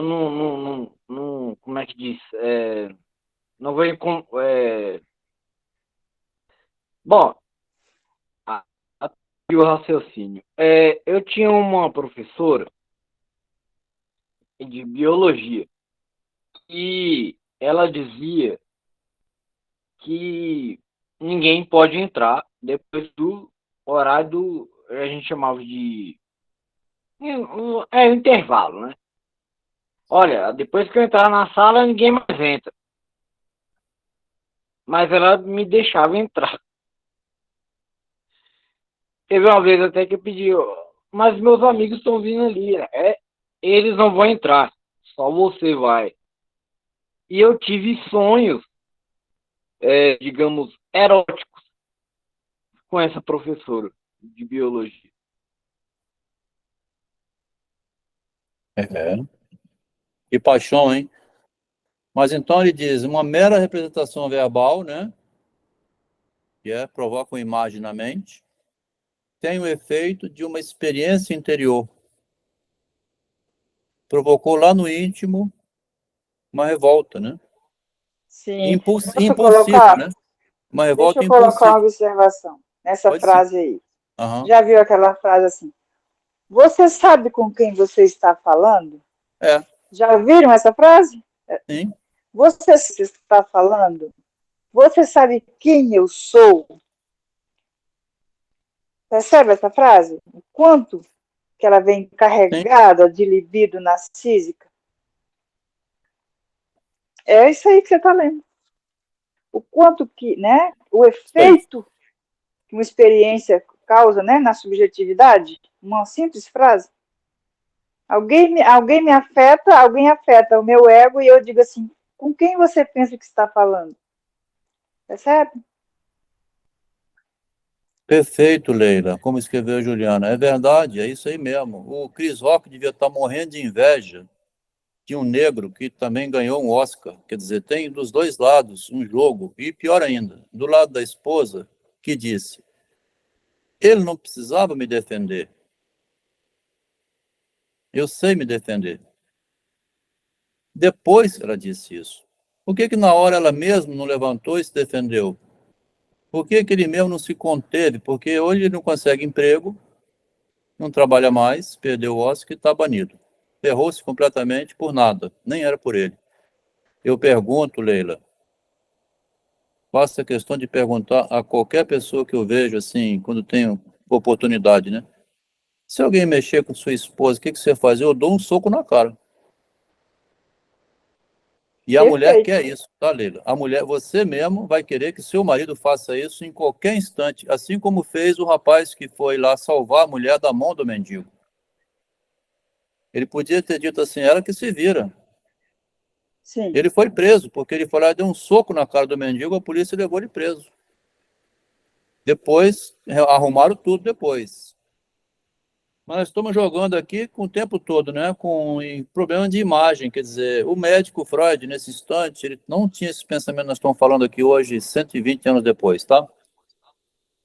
Speaker 3: não, como é que diz? Não vou. Bom, a, a, o raciocínio. Eu tinha uma professora de biologia e ela dizia que ninguém pode entrar depois do horário do, a gente chamava de intervalo, né? Olha, depois que eu entrar na sala, ninguém mais entra. Mas ela me deixava entrar. Teve uma vez até que eu pedi, mas meus amigos estão vindo ali. Eles não vão entrar, só você vai. E eu tive sonhos, digamos, eróticos com essa professora de biologia.
Speaker 1: É. Que paixão, hein? Mas então ele diz, uma mera representação verbal, né? Que provoca uma imagem na mente, tem o efeito de uma experiência interior. Provocou lá no íntimo uma revolta, né?
Speaker 2: Sim.
Speaker 1: Impulsiva, né? Uma
Speaker 2: Deixa
Speaker 1: revolta
Speaker 2: eu colocar uma
Speaker 1: impulsiva.
Speaker 2: observação nessa
Speaker 1: Pode sim.
Speaker 2: frase aí.
Speaker 1: Uhum.
Speaker 2: Já viu aquela frase assim? Você sabe com quem você está falando?
Speaker 1: É,
Speaker 2: Já viram essa frase?
Speaker 1: sim.
Speaker 2: Você está falando? Você sabe quem eu sou? Percebe essa frase? O quanto que ela vem
Speaker 1: Sim.
Speaker 2: carregada de libido narcísica? É isso aí que você está lendo. O quanto que, né? O efeito que uma experiência causa, né, na subjetividade. Uma simples frase. Alguém me afeta, alguém afeta o meu ego e eu digo assim, com quem você pensa que está falando? Percebe?
Speaker 1: Perfeito, Leila. Como escreveu a Juliana. É verdade, é isso aí mesmo. O Chris Rock devia estar morrendo de inveja de um negro que também ganhou um Oscar. Quer dizer, tem dos dois lados um jogo. E pior ainda, do lado da esposa, que disse: ele não precisava me defender. Eu sei me defender. Depois ela disse isso. Por que na hora ela mesma não levantou e se defendeu? Por que ele mesmo não se conteve? Porque hoje ele não consegue emprego, não trabalha mais, perdeu o Oscar e está banido. Ferrou-se completamente por nada, nem era por ele. Eu pergunto, Leila, faço a questão de perguntar a qualquer pessoa que eu vejo, assim, quando tenho oportunidade, né? Se alguém mexer com sua esposa, o que você faz? Eu dou um soco na cara. E a mulher
Speaker 2: Perfeito.
Speaker 1: quer isso, tá, Leila? A mulher, você mesmo vai querer que seu marido faça isso em qualquer instante, assim como fez o rapaz que foi lá salvar a mulher da mão do mendigo. Ele podia ter dito assim, ela que se vira.
Speaker 2: Sim.
Speaker 1: Ele foi preso, porque ele foi lá e deu um soco na cara do mendigo, a polícia levou ele preso. Depois, arrumaram tudo depois. Mas nós estamos jogando aqui com o tempo todo, né? Com problema de imagem, quer dizer, o médico Freud, nesse instante, ele não tinha esse pensamento que nós estamos falando aqui hoje, 120 anos depois, tá?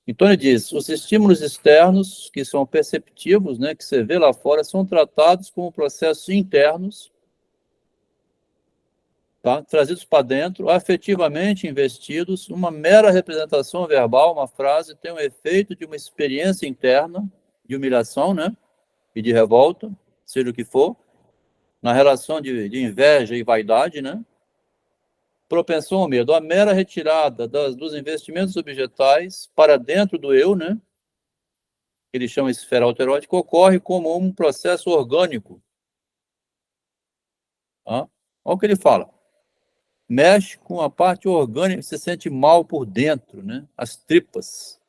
Speaker 1: Então ele diz, os estímulos externos, que são perceptivos, né, que você vê lá fora, são tratados como processos internos, tá? Trazidos para dentro, afetivamente investidos, uma mera representação verbal, uma frase, tem um efeito de uma experiência interna, de humilhação, né? E de revolta, seja o que for, na relação de inveja e vaidade, né? Propensão ao medo, a mera retirada dos investimentos objetais para dentro do eu, né? Ele chama esfera autoerótica, ocorre como um processo orgânico. Tá? Olha o que ele fala. Mexe com a parte orgânica, se sente mal por dentro, né? As tripas.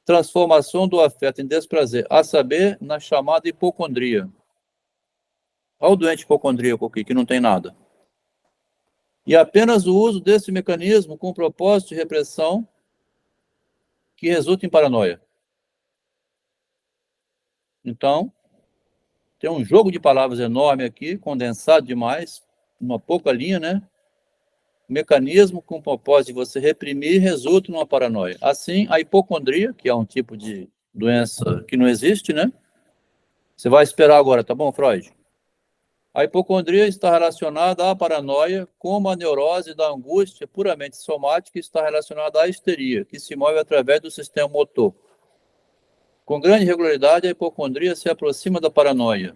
Speaker 1: Transformação do afeto em desprazer, a saber, na chamada hipocondria. Olha o doente hipocondríaco aqui, que não tem nada. E apenas o uso desse mecanismo com propósito de repressão que resulta em paranoia. Então, tem um jogo de palavras enorme aqui, condensado demais, uma pouca linha, né? Mecanismo com o propósito de você reprimir resulta numa paranoia. Assim, a hipocondria, que é um tipo de doença que não existe, né? Você vai esperar agora, tá bom, Freud? A hipocondria está relacionada à paranoia, como a neurose da angústia puramente somática está relacionada à histeria, que se move através do sistema motor. Com grande regularidade, a hipocondria se aproxima da paranoia.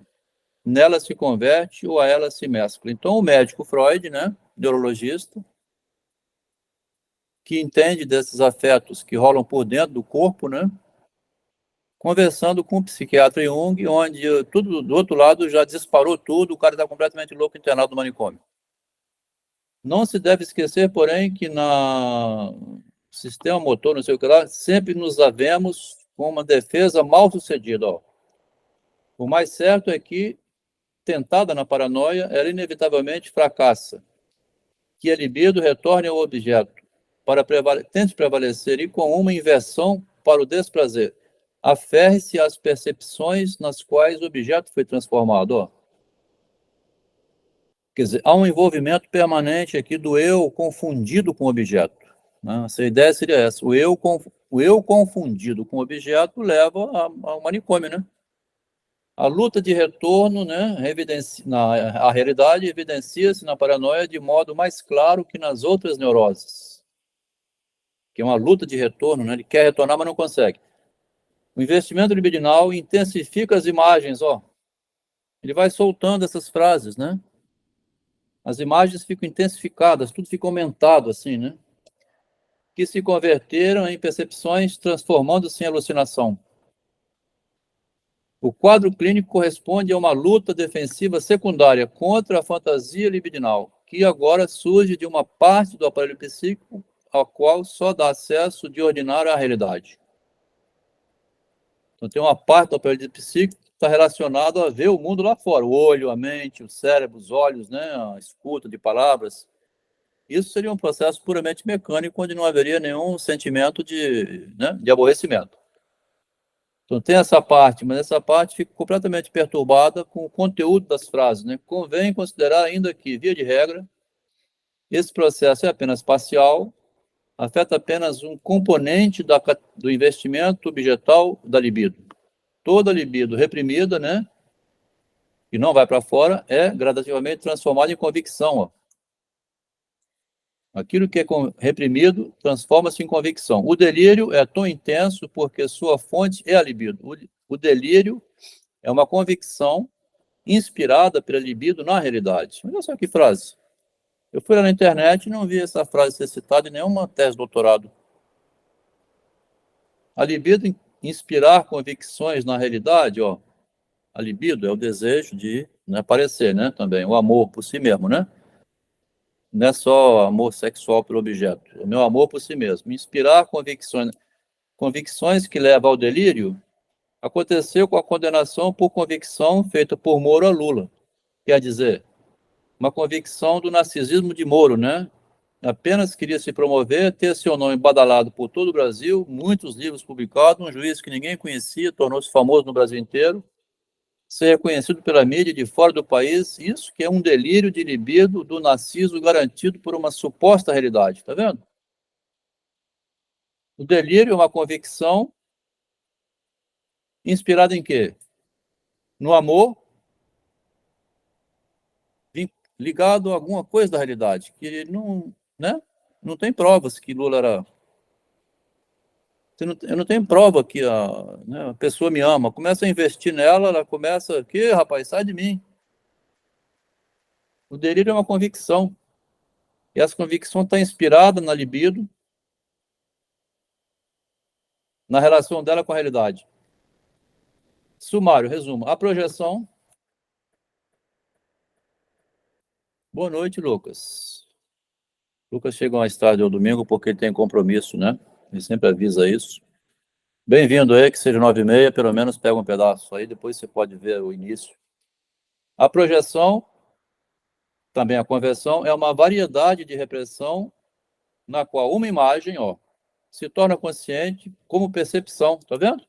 Speaker 1: Nela se converte ou a ela se mescla. Então, o médico Freud, né, neurologista, que entende desses afetos que rolam por dentro do corpo, né, conversando com o psiquiatra Jung, onde tudo do outro lado já disparou tudo, o cara está completamente louco, internado no manicômio. Não se deve esquecer, porém, que no sistema motor, não sei o que lá, sempre nos havemos com uma defesa mal sucedida. Ó. O mais certo é que, tentada na paranoia, ela inevitavelmente fracassa, que a libido retorne ao objeto, tente prevalecer e com uma inversão para o desprazer. Aferre-se às percepções nas quais o objeto foi transformado. Ó. Quer dizer, há um envolvimento permanente aqui do eu confundido com o objeto. Né? Essa ideia seria essa. O eu confundido com o objeto leva ao manicômio, né? A luta de retorno, né, a realidade evidencia-se na paranoia de modo mais claro que nas outras neuroses. Que é uma luta de retorno, né? Ele quer retornar, mas não consegue. O investimento libidinal intensifica as imagens, ó. Ele vai soltando essas frases, né? As imagens ficam intensificadas, tudo fica aumentado, assim, né? Que se converteram em percepções, transformando-se em alucinação. O quadro clínico corresponde a uma luta defensiva secundária contra a fantasia libidinal, que agora surge de uma parte do aparelho psíquico ao qual só dá acesso de ordinário à realidade. Então, tem uma parte do aparelho psíquico que está relacionado a ver o mundo lá fora, o olho, a mente, o cérebro, os olhos, né, a escuta de palavras. Isso seria um processo puramente mecânico, onde não haveria nenhum sentimento de aborrecimento. Então tem essa parte, mas essa parte fica completamente perturbada com o conteúdo das frases, né? Convém considerar ainda que, via de regra, esse processo é apenas parcial, afeta apenas um componente do investimento objetal da libido. Toda libido reprimida, né, que não vai para fora, é gradativamente transformada em convicção. Ó. Aquilo que é reprimido transforma-se em convicção. O delírio é tão intenso porque sua fonte é a libido. O delírio é uma convicção inspirada pela libido na realidade. Olha só que frase. Eu fui lá na internet e não vi essa frase ser citada em nenhuma tese de doutorado. A libido inspirar convicções na realidade, ó. A libido é o desejo de, né, aparecer, né, também, o amor por si mesmo, né? Não é só amor sexual pelo objeto, é o meu amor por si mesmo. Inspirar convicções que levam ao delírio, aconteceu com a condenação por convicção feita por Moro a Lula. Quer dizer, uma convicção do narcisismo de Moro, né? Apenas queria se promover, ter seu nome badalado por todo o Brasil, muitos livros publicados, um juiz que ninguém conhecia, tornou-se famoso no Brasil inteiro, ser reconhecido pela mídia de fora do país, isso que é um delírio de libido do narciso garantido por uma suposta realidade, tá vendo? O delírio é uma convicção inspirada em quê? No amor, ligado a alguma coisa da realidade, que não, né? Não tem provas que Lula era... Eu não tenho prova que né, a pessoa me ama. Começa a investir nela, ela começa... Que, rapaz, sai de mim. O delírio é uma convicção. E essa convicção está inspirada na libido, na relação dela com a realidade. Sumário, resumo. A projeção... Boa noite, Lucas. Lucas chega mais tarde ao domingo porque ele tem compromisso, né? Ele sempre avisa isso. Bem-vindo aí, que seja 9h30, pelo menos pega um pedaço aí, depois você pode ver o início. A projeção, também a conversão, é uma variedade de repressão na qual uma imagem, ó, se torna consciente como percepção, tá vendo?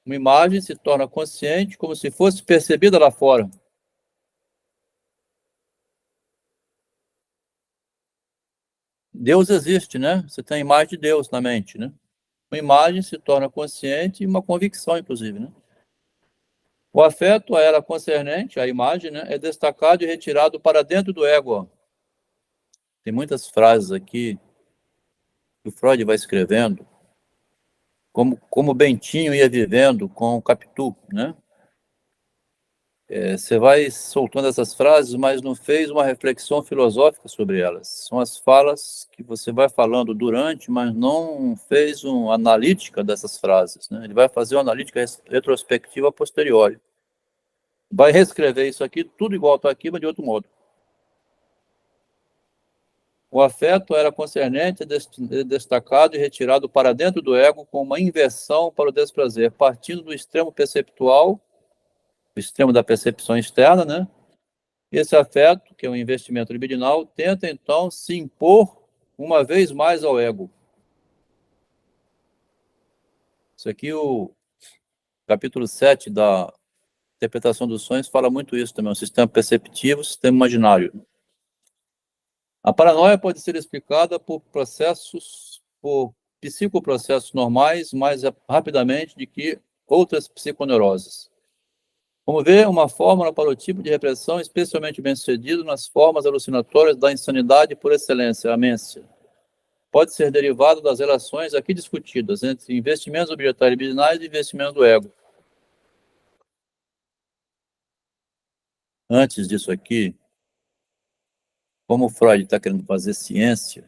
Speaker 1: Uma imagem se torna consciente como se fosse percebida lá fora. Deus existe, né? Você tem a imagem de Deus na mente, né? Uma imagem se torna consciente e uma convicção, inclusive, né? O afeto a ela concernente, a imagem, né, é destacado e retirado para dentro do ego. Ó. Tem muitas frases aqui que o Freud vai escrevendo, como Bentinho ia vivendo com o Capitu, né? Você vai soltando essas frases, mas não fez uma reflexão filosófica sobre elas. São as falas que você vai falando durante, mas não fez uma analítica dessas frases, né? Ele vai fazer uma analítica retrospectiva a posteriori. Vai reescrever isso aqui, tudo igual está aqui, mas de outro modo. O afeto era concernente, destacado e retirado para dentro do ego com uma inversão para o desprazer, partindo do extremo perceptual, do extremo da percepção externa, né? Esse afeto, que é um investimento libidinal, tenta então se impor uma vez mais ao ego. Isso aqui, o capítulo 7 da interpretação dos sonhos fala muito isso também, o sistema perceptivo, o sistema imaginário. A paranoia pode ser explicada por psicoprocessos normais mais rapidamente do que outras psiconeuroses. Como ver, uma fórmula para o tipo de repressão especialmente bem-sucedido nas formas alucinatórias da insanidade por excelência, a amência. Pode ser derivado das relações aqui discutidas entre investimentos objetais libidinais e investimentos do ego. Antes disso aqui, como Freud está querendo fazer ciência,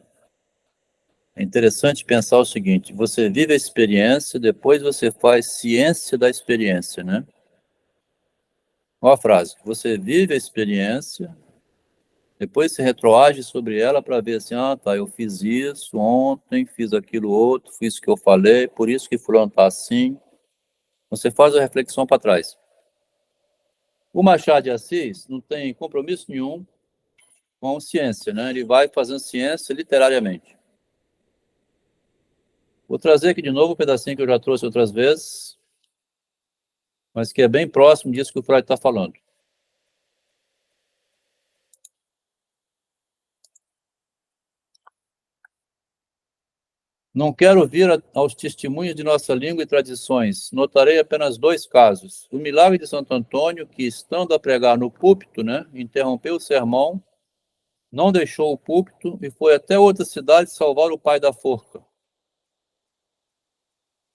Speaker 1: é interessante pensar o seguinte, você vive a experiência, depois você faz ciência da experiência, né? Olha a frase, você vive a experiência, depois você retroage sobre ela para ver assim, tá, eu fiz isso ontem, fiz aquilo outro, fiz isso que eu falei, por isso que fulano está assim. Você faz a reflexão para trás. O Machado de Assis não tem compromisso nenhum com ciência, né? Ele vai fazendo ciência literariamente. Vou trazer aqui de novo um pedacinho que eu já trouxe outras vezes, mas que é bem próximo disso que o Freud está falando. Não quero vir aos testemunhos de nossa língua e tradições. Notarei apenas 2 casos. O milagre de Santo Antônio, que, estando a pregar no púlpito, né, interrompeu o sermão, não deixou o púlpito e foi até outra cidade salvar o pai da forca.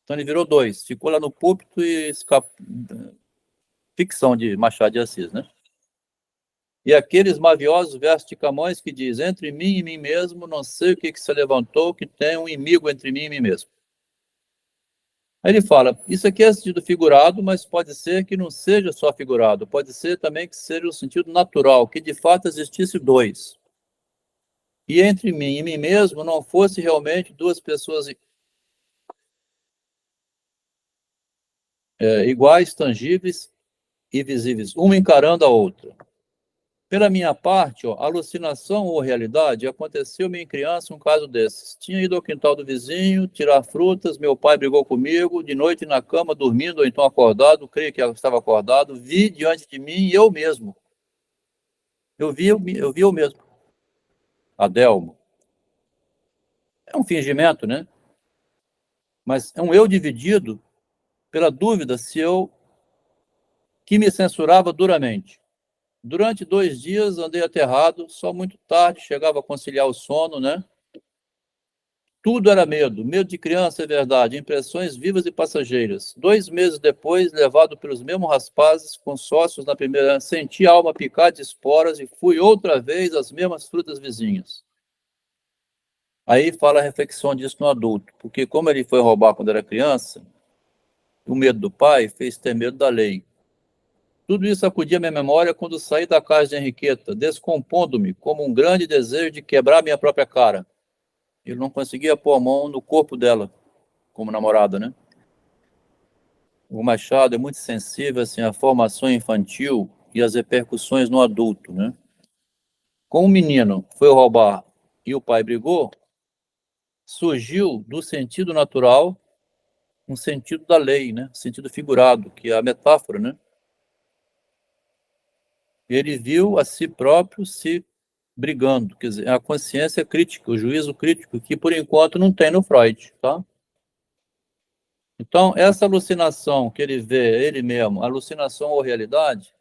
Speaker 1: Então ele virou 2. Ficou lá no púlpito e escapou. Ficção de Machado de Assis, né? E aqueles maviosos versos de Camões que diz: entre mim e mim mesmo, não sei o que se levantou, que tem um inimigo entre mim e mim mesmo. Aí ele fala, isso aqui é sentido figurado, mas pode ser que não seja só figurado, pode ser também que seja o sentido natural, que de fato existisse 2. E entre mim e mim mesmo não fosse realmente 2 pessoas iguais, tangíveis e visíveis, uma encarando a outra. Pela minha parte, alucinação ou realidade, aconteceu-me em criança um caso desses. Tinha ido ao quintal do vizinho, tirar frutas, meu pai brigou comigo, de noite na cama, dormindo, ou então acordado, creio que estava acordado, vi diante de mim eu mesmo. Eu vi eu mesmo. Adelmo. É um fingimento, né? Mas é um eu dividido pela dúvida se eu que me censurava duramente. Durante 2 dias andei aterrado, só muito tarde chegava a conciliar o sono, né? Tudo era medo, medo de criança, é verdade, impressões vivas e passageiras. 2 meses depois, levado pelos mesmos rapazes, com sócios na primeira, senti a alma picar de esporas e fui outra vez às mesmas frutas vizinhas. Aí fala a reflexão disso no adulto, porque como ele foi roubar quando era criança, o medo do pai fez ter medo da lei. Tudo isso acudia à minha memória quando saí da casa de Henriqueta, descompondo-me como um grande desejo de quebrar minha própria cara. Ele não conseguia pôr a mão no corpo dela, como namorada, né? O Machado é muito sensível assim, à formação infantil e às repercussões no adulto, né? Como o menino foi roubar e o pai brigou, surgiu do sentido natural um sentido da lei, né? Sentido figurado, que é a metáfora, né? Ele viu a si próprio se brigando, quer dizer, a consciência crítica, o juízo crítico, que por enquanto não tem no Freud, tá? Então, essa alucinação que ele vê, ele mesmo, alucinação ou realidade,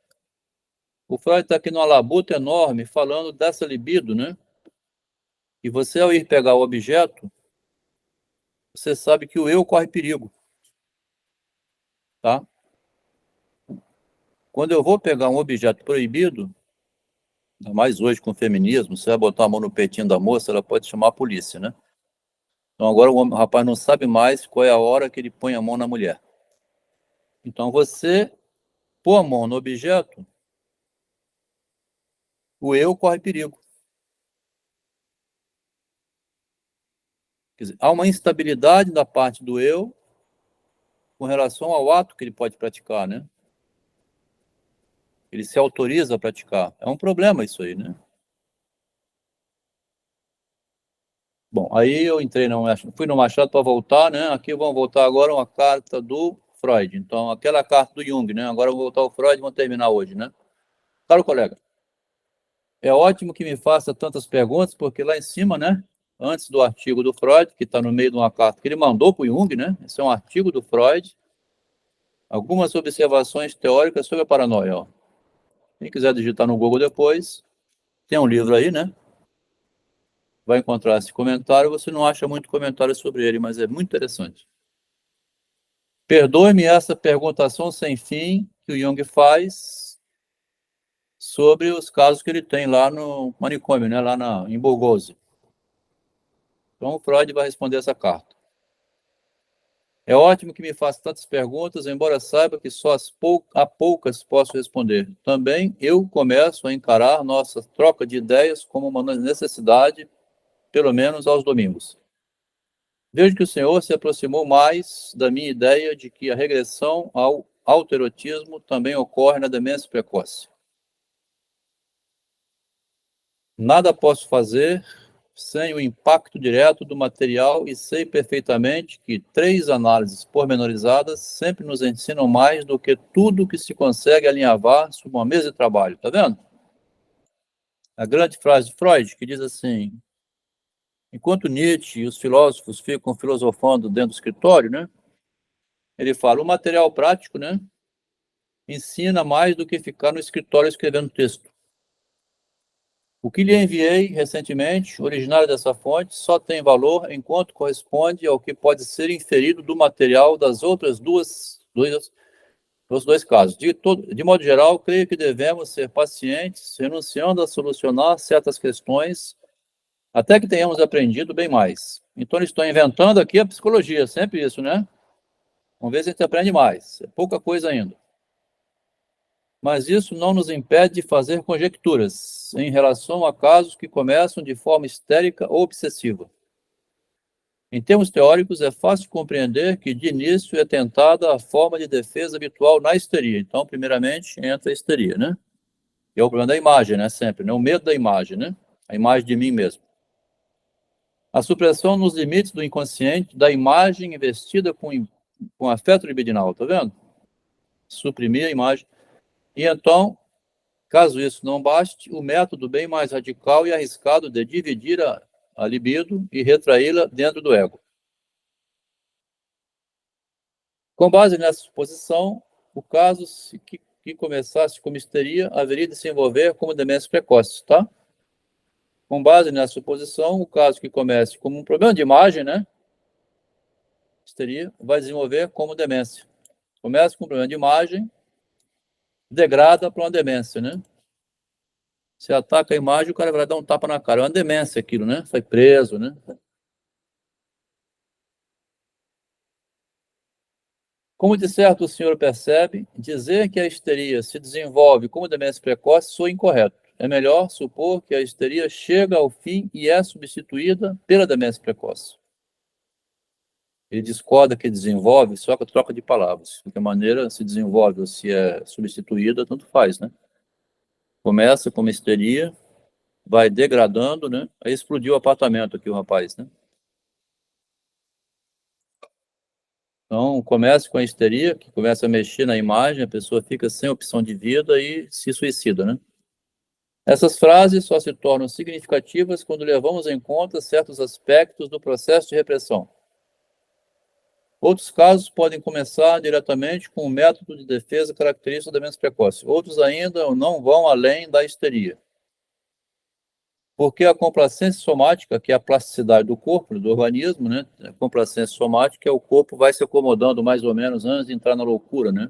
Speaker 1: o Freud está aqui numa labuta enorme falando dessa libido, né? E você, ao ir pegar o objeto, você sabe que o eu corre perigo, tá? Quando eu vou pegar um objeto proibido, ainda mais hoje com o feminismo, você vai botar a mão no peitinho da moça, ela pode chamar a polícia, né? Então agora o rapaz não sabe mais qual é a hora que ele põe a mão na mulher. Então você pôr a mão no objeto, o eu corre perigo. Quer dizer, há uma instabilidade da parte do eu com relação ao ato que ele pode praticar, né? Ele se autoriza a praticar. É um problema isso aí, né? Bom, aí eu entrei fui no Machado para voltar, né? Aqui vamos voltar agora uma carta do Freud. Então, aquela carta do Jung, né? Agora vamos voltar ao Freud e vamos terminar hoje, né? Caro colega, é ótimo que me faça tantas perguntas, porque lá em cima, né? Antes do artigo do Freud, que está no meio de uma carta que ele mandou para o Jung, né? Esse é um artigo do Freud. Algumas observações teóricas sobre a paranoia, ó. Quem quiser digitar no Google depois, tem um livro aí, né? Vai encontrar esse comentário. Você não acha muito comentário sobre ele, mas é muito interessante. Perdoe-me essa perguntação sem fim que o Jung faz sobre os casos que ele tem lá no manicômio, né? Lá em Burgose. Então, o Freud vai responder essa carta. É ótimo que me faça tantas perguntas, embora saiba que só há poucas posso responder. Também eu começo a encarar nossa troca de ideias como uma necessidade, pelo menos aos domingos. Vejo que o senhor se aproximou mais da minha ideia de que a regressão ao autoerotismo também ocorre na demência precoce. Nada posso fazer sem o impacto direto do material e sei perfeitamente que 3 análises pormenorizadas sempre nos ensinam mais do que tudo que se consegue alinhavar sob uma mesa de trabalho. Tá vendo? A grande frase de Freud, que diz assim: enquanto Nietzsche e os filósofos ficam filosofando dentro do escritório, né? Ele fala, o material prático, né? Ensina mais do que ficar no escritório escrevendo texto. O que lhe enviei recentemente, originário dessa fonte, só tem valor enquanto corresponde ao que pode ser inferido do material das outras dos dois casos. De modo geral, creio que devemos ser pacientes, renunciando a solucionar certas questões, até que tenhamos aprendido bem mais. Então, eles estão inventando aqui a psicologia, sempre isso, né? Vamos ver se a gente aprende mais. É pouca coisa ainda. Mas isso não nos impede de fazer conjecturas em relação a casos que começam de forma histérica ou obsessiva. Em termos teóricos, é fácil compreender que, de início, é tentada a forma de defesa habitual na histeria. Então, primeiramente, entra a histeria, né? Que é o problema da imagem, né? Sempre, né? O medo da imagem, né? A imagem de mim mesmo. A supressão nos limites do inconsciente da imagem investida com afeto libidinal, tá vendo? Suprimir a imagem. E então, caso isso não baste, o método bem mais radical e arriscado de dividir a libido e retraí-la dentro do ego. Com base nessa suposição, o caso que começasse como histeria haveria de se envolver como demência precoce, tá? Com base nessa suposição, o caso que comece como um problema de imagem, né? Histeria, vai desenvolver como demência. Começa com um problema de imagem, degrada para uma demência, né? Você ataca a imagem, o cara vai dar um tapa na cara. É uma demência aquilo, né? Foi preso, né? Como de certo o senhor percebe, dizer que a histeria se desenvolve como demência precoce soa incorreto. É melhor supor que a histeria chega ao fim e é substituída pela demência precoce. Ele discorda que desenvolve, só que troca de palavras. De que maneira se desenvolve ou se é substituída, tanto faz, né? Começa com uma histeria, vai degradando, né? Aí explodiu o apartamento aqui, o rapaz, né? Então, começa com a histeria, que começa a mexer na imagem, a pessoa fica sem opção de vida e se suicida, né? Essas frases só se tornam significativas quando levamos em conta certos aspectos do processo de repressão. Outros casos podem começar diretamente com o método de defesa característico da demência precoce. Outros ainda não vão além da histeria. Porque a complacência somática, que é a plasticidade do corpo, do organismo, né? A complacência somática é o corpo vai se acomodando mais ou menos antes de entrar na loucura, né?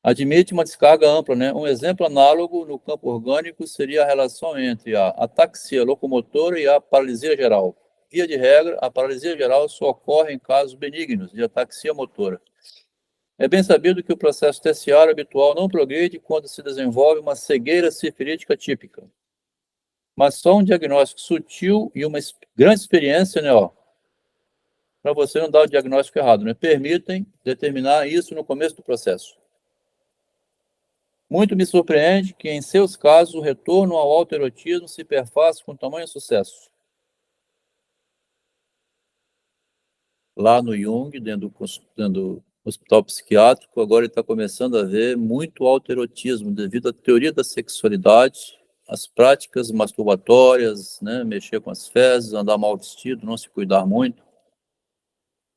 Speaker 1: Admite uma descarga ampla, né? Um exemplo análogo no campo orgânico seria a relação entre a ataxia locomotora e a paralisia geral. Via de regra, a paralisia geral só ocorre em casos benignos de ataxia motora. É bem sabido que o processo terciário habitual não progride quando se desenvolve uma cegueira sifilítica típica. Mas só um diagnóstico sutil e uma grande experiência, né, para você não dar o diagnóstico errado, né, permitem determinar isso no começo do processo. Muito me surpreende que, em seus casos, o retorno ao autoerotismo se perfaz com tamanho sucesso. Lá no Jung, dentro do hospital psiquiátrico, agora ele está começando a ver muito autoerotismo devido à teoria da sexualidade, as práticas masturbatórias, né, mexer com as fezes, andar mal vestido, não se cuidar muito.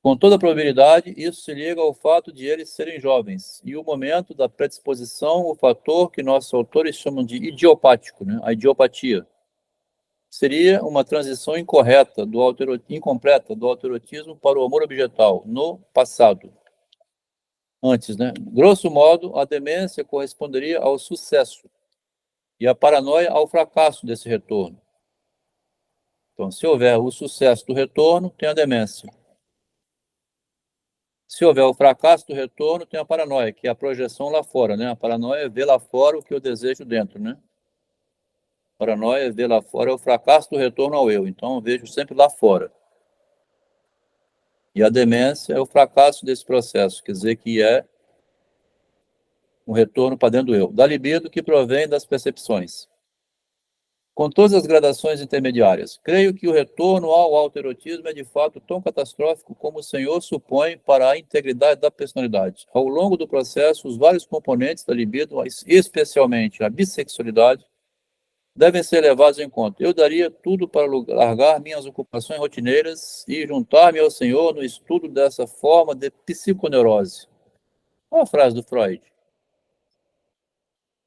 Speaker 1: Com toda probabilidade, isso se liga ao fato de eles serem jovens e o momento da predisposição, o fator que nossos autores chamam de idiopático, né, a idiopatia. Seria uma transição incompleta do autoerotismo para o amor objetal no passado. Antes, né? Grosso modo, a demência corresponderia ao sucesso e a paranoia ao fracasso desse retorno. Então, se houver o sucesso do retorno, tem a demência. Se houver o fracasso do retorno, tem a paranoia, que é a projeção lá fora, né? A paranoia é ver lá fora o que eu desejo dentro, né? A paranoia é ver lá fora, é o fracasso do retorno ao eu. Então, eu vejo sempre lá fora. E a demência é o fracasso desse processo, quer dizer que é um retorno para dentro do eu. Da libido que provém das percepções. com todas as gradações intermediárias. Creio que o retorno ao autoerotismo é de fato tão catastrófico como o Senhor supõe para a integridade da personalidade. Ao longo do processo, os vários componentes da libido, especialmente a bissexualidade, devem ser levados em conta. Eu daria tudo para largar minhas ocupações rotineiras e juntar-me ao Senhor no estudo dessa forma de psiconeurose. Olha a frase do Freud.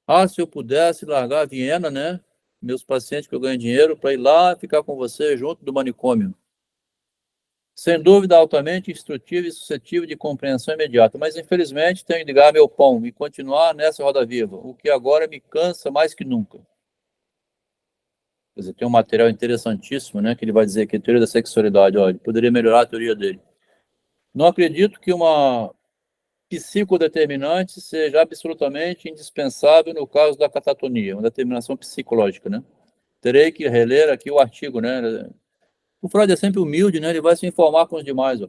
Speaker 1: Ah, se eu pudesse largar a Viena, né? Meus pacientes que eu ganho dinheiro para ir lá ficar com você junto do manicômio. Sem dúvida, altamente instrutivo e suscetível de compreensão imediata, mas infelizmente tenho de ligar meu pão e continuar nessa roda viva, o que agora me cansa mais que nunca. Quer dizer, tem um material interessantíssimo, né, que ele vai dizer que a teoria da sexualidade, olha, poderia melhorar a teoria dele. Não acredito que uma psicodeterminante seja absolutamente indispensável no caso da catatonia, uma determinação psicológica, né? Terei que reler aqui o artigo, né? O Freud é sempre humilde, né? Ele vai se informar com os demais, ó.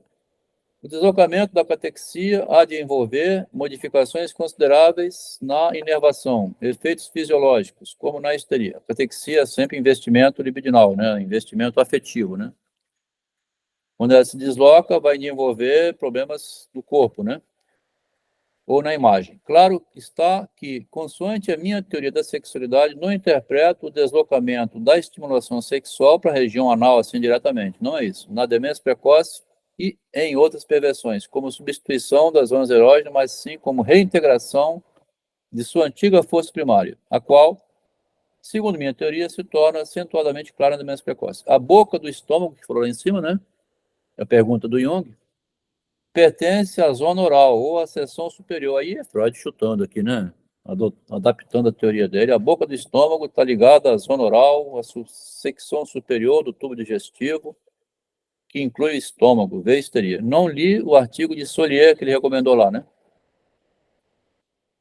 Speaker 1: O deslocamento da catexia há de envolver modificações consideráveis na inervação, efeitos fisiológicos, como na histeria. A catexia é sempre investimento libidinal, né? Investimento afetivo, né? Quando ela se desloca, vai envolver problemas do corpo, né? Ou na imagem. Claro está que, consoante a minha teoria da sexualidade, não interpreto o deslocamento da estimulação sexual para a região anal assim diretamente. Não é isso. Na demência precoce e em outras perversões, como substituição das zonas erógenas, mas sim como reintegração de sua antiga força primária, a qual, segundo minha teoria, se torna acentuadamente clara na demência precoce. A boca do estômago, que falou lá em cima, né? É a pergunta do Jung, pertence à zona oral ou à seção superior. Aí é Freud chutando aqui, né? Adaptando a teoria dele. A boca do estômago está ligada à zona oral, à secção superior do tubo digestivo, que inclui o estômago, vê histeria. Não li o artigo de Solier que ele recomendou lá, né?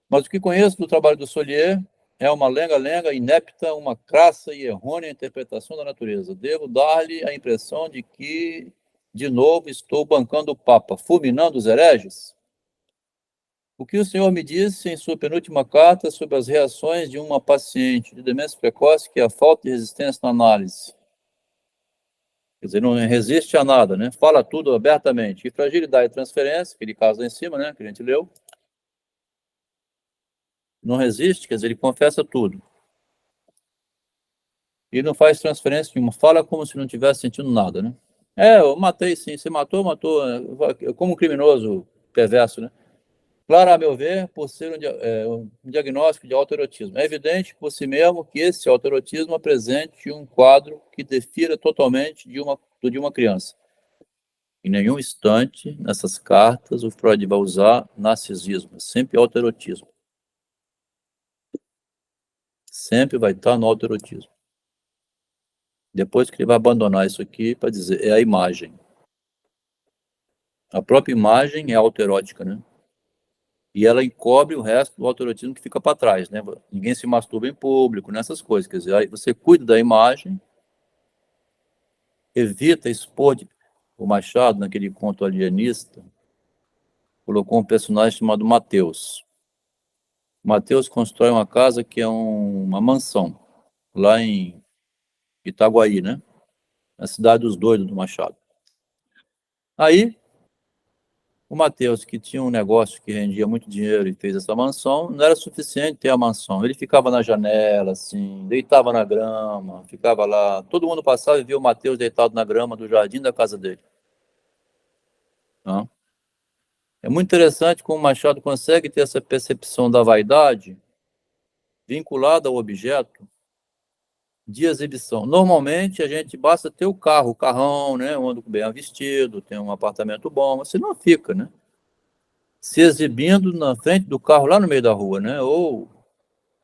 Speaker 1: Mas o que conheço do trabalho do Solier é uma lenga-lenga inepta, uma crassa e errônea interpretação da natureza. Devo dar-lhe a impressão de que, de novo, estou bancando o Papa, fulminando os hereges? O que o senhor me disse em sua penúltima carta sobre as reações de uma paciente de demência precoce que é a falta de resistência na análise? Quer dizer, não resiste a nada, né? Fala tudo abertamente. E fragilidade e transferência, aquele caso lá em cima, né? Que a gente leu. Não resiste, quer dizer, ele confessa tudo. E não faz transferência nenhuma. Fala como se não estivesse sentindo nada, né? É, eu matei sim. Você matou, matou. Como um criminoso perverso, né? Claro, a meu ver, por ser um diagnóstico de autoerotismo. É evidente por si mesmo que esse autoerotismo apresente um quadro que defira totalmente do de uma criança. Em nenhum instante, nessas cartas, o Freud vai usar narcisismo, sempre autoerotismo. Sempre vai estar no autoerotismo. Depois que ele vai abandonar isso aqui para dizer, é a imagem. A própria imagem é autoerótica, né? E ela encobre o resto do autoerotismo que fica para trás, né? Ninguém se masturba em público, nessas coisas. Quer dizer, aí você cuida da imagem, evita expor. O Machado, naquele conto alienista, colocou um personagem chamado Mateus. Mateus constrói uma casa que é uma mansão, lá em Itaguaí, né? Na cidade dos doidos do Machado. Aí, o Mateus, que tinha um negócio que rendia muito dinheiro e fez essa mansão, não era suficiente ter a mansão. Ele ficava na janela, assim, deitava na grama, ficava lá. Todo mundo passava e via o Mateus deitado na grama do jardim da casa dele. Tá? É muito interessante como o Machado consegue ter essa percepção da vaidade vinculada ao objeto de exibição. Normalmente, a gente basta ter o carro, o carrão, né, anda bem vestido, tem um apartamento bom, você não fica, né? Se exibindo na frente do carro lá no meio da rua, né? Ou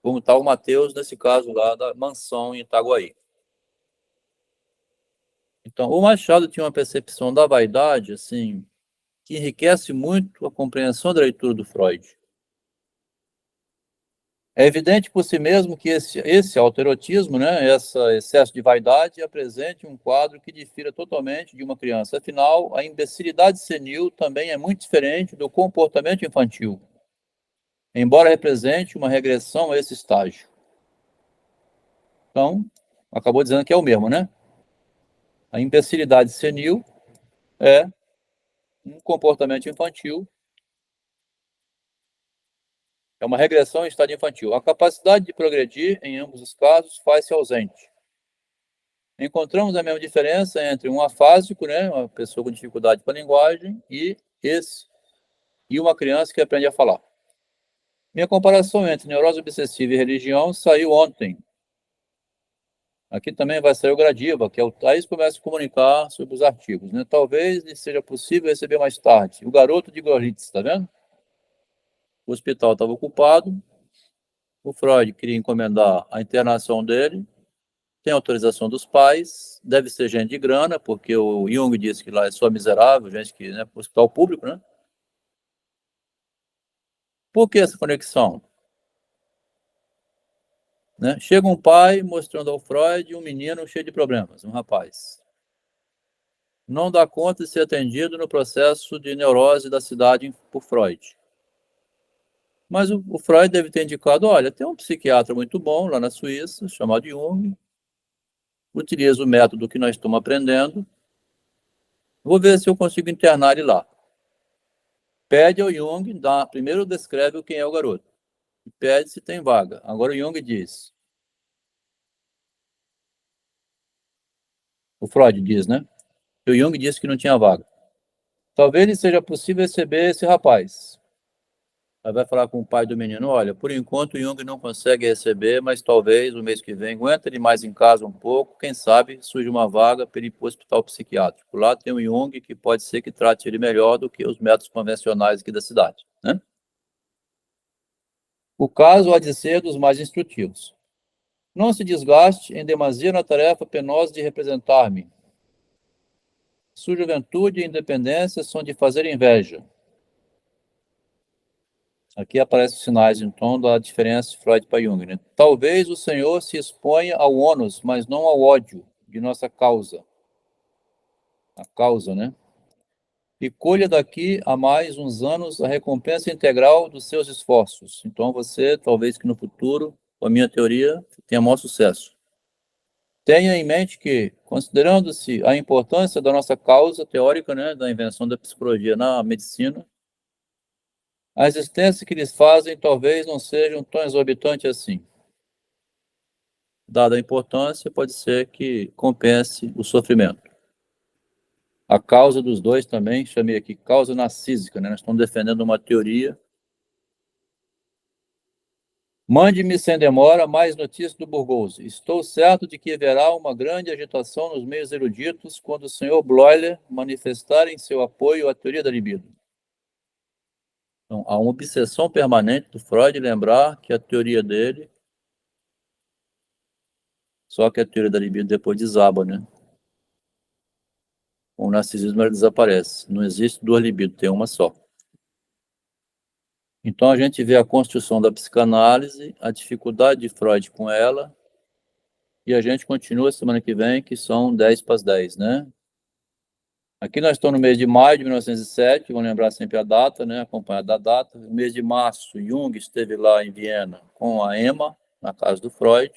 Speaker 1: como está o Mateus, nesse caso lá da mansão em Itaguaí. Então, o Machado tinha uma percepção da vaidade, assim, que enriquece muito a compreensão da leitura do Freud. É evidente por si mesmo que esse autoerotismo, né, esse excesso de vaidade, apresente um quadro que difira totalmente de uma criança. Afinal, a imbecilidade senil também é muito diferente do comportamento infantil, embora represente uma regressão a esse estágio. Então, acabou dizendo que é o mesmo, né? A imbecilidade senil é um comportamento infantil, é uma regressão em estado infantil. A capacidade de progredir, em ambos os casos, faz-se ausente. Encontramos a mesma diferença entre um afásico, né, uma pessoa com dificuldade com a linguagem, e uma criança que aprende a falar. Minha comparação entre neurose obsessiva e religião saiu ontem. Aqui também vai sair o Gradiva, que é o Thaís começa a comunicar sobre os artigos, né? Talvez lhe seja possível receber mais tarde. O garoto de Gorlitz, tá vendo? O hospital estava ocupado, o Freud queria encomendar a internação dele, tem autorização dos pais, deve ser gente de grana, porque o Jung disse que lá é só miserável, gente que, né, hospital público, né? Por que essa conexão? Né? Chega um pai mostrando ao Freud um menino cheio de problemas, um rapaz. Não dá conta de ser atendido no processo de neurose da cidade por Freud. Mas o Freud deve ter indicado, olha, tem um psiquiatra muito bom lá na Suíça, chamado Jung, utiliza o método que nós estamos aprendendo, vou ver se eu consigo internar ele lá. Pede ao Jung, primeiro descreve quem é o garoto, e pede se tem vaga. Agora o Jung diz, o Freud diz, né? E o Jung disse que não tinha vaga. Talvez seja possível receber esse rapaz. Aí vai falar com o pai do menino, olha, por enquanto o Jung não consegue receber, mas talvez o mês que vem, aguenta ele mais em casa um pouco, quem sabe surge uma vaga para ele ir para o hospital psiquiátrico. Lá tem um Jung que pode ser que trate ele melhor do que os métodos convencionais aqui da cidade, né? O caso há de ser dos mais instrutivos. Não se desgaste em demasia na tarefa penosa de representar-me. Sua juventude e independência são de fazer inveja. Aqui aparecem os sinais, então, da diferença de Freud para Jung, né? Talvez o Senhor se exponha ao ônus, mas não ao ódio de nossa causa. A causa, né? E colha daqui a mais uns anos a recompensa integral dos seus esforços. Então, você, talvez que no futuro, com a minha teoria, tenha maior sucesso. Tenha em mente que, considerando-se a importância da nossa causa teórica, né, da invenção da psicologia na medicina, a existência que lhes fazem talvez não seja tão exorbitante assim. Dada a importância, pode ser que compense o sofrimento. A causa dos dois também, chamei aqui causa narcísica, né? Nós estamos defendendo uma teoria. Mande-me sem demora mais notícias do Burgos. Estou certo de que haverá uma grande agitação nos meios eruditos quando o Sr. Bloiler manifestar em seu apoio à teoria da libido. Então, há uma obsessão permanente do Freud lembrar que a teoria dele, só que a teoria da libido depois desaba, né? O narcisismo ele desaparece. Não existe duas libido, tem uma só. Então a gente vê a construção da psicanálise, a dificuldade de Freud com ela, e a gente continua semana que vem, que são 10 para as 10, né? Aqui nós estamos no mês de maio de 1907, vamos lembrar sempre a data, né? Acompanhada da data. No mês de março, Jung esteve lá em Viena com a Emma, na casa do Freud.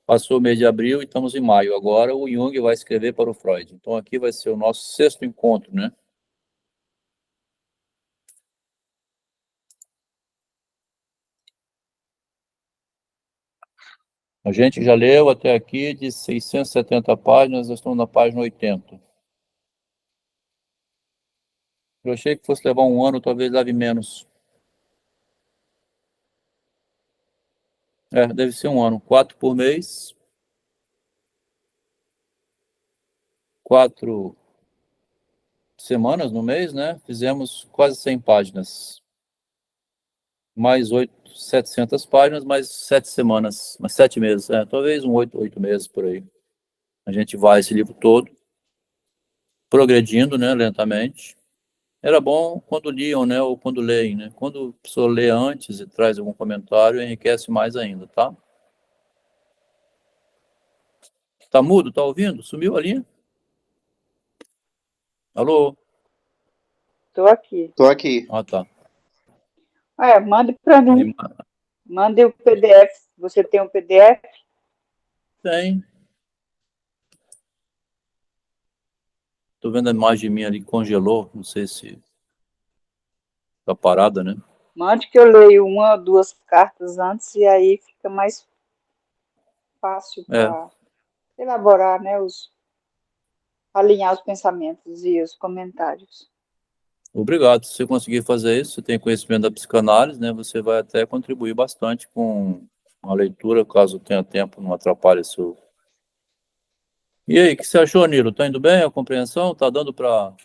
Speaker 1: Passou o mês de abril e estamos em maio. Agora o Jung vai escrever para o Freud. Então aqui vai ser o nosso 6º encontro, né? A gente já leu até aqui de 670 páginas, nós estamos na página 80. Eu achei que fosse levar um ano, talvez leve menos. Deve ser um ano. 4 por mês. 4 semanas no mês, né? Fizemos quase 100 páginas. Mais 700 páginas, mais 7 semanas, mais 7 meses. Talvez 8 meses por aí. A gente vai esse livro todo, progredindo, né, lentamente. Era bom quando liam, né, ou quando leem, né? Quando a pessoa lê antes e traz algum comentário, enriquece mais ainda, tá? Tá mudo? Tá ouvindo? Sumiu a linha? Alô?
Speaker 2: Estou aqui.
Speaker 5: Tô aqui.
Speaker 1: Ah, tá.
Speaker 2: Mande para mim.
Speaker 1: Aí,
Speaker 2: Mande o PDF. Você tem um PDF?
Speaker 1: Tem. Tô vendo a imagem minha ali que congelou. Não sei se tá parada, né?
Speaker 2: Mande que eu leio uma ou duas cartas antes e aí fica mais fácil
Speaker 1: É.
Speaker 2: para elaborar, né, alinhar os pensamentos e os comentários.
Speaker 1: Obrigado. Se você conseguir fazer isso, você tem conhecimento da psicanálise, né? Você vai até contribuir bastante com a leitura, caso tenha tempo, não atrapalhe seu. E aí, o que você achou, Nilo? Tá indo bem a compreensão? Tá dando para.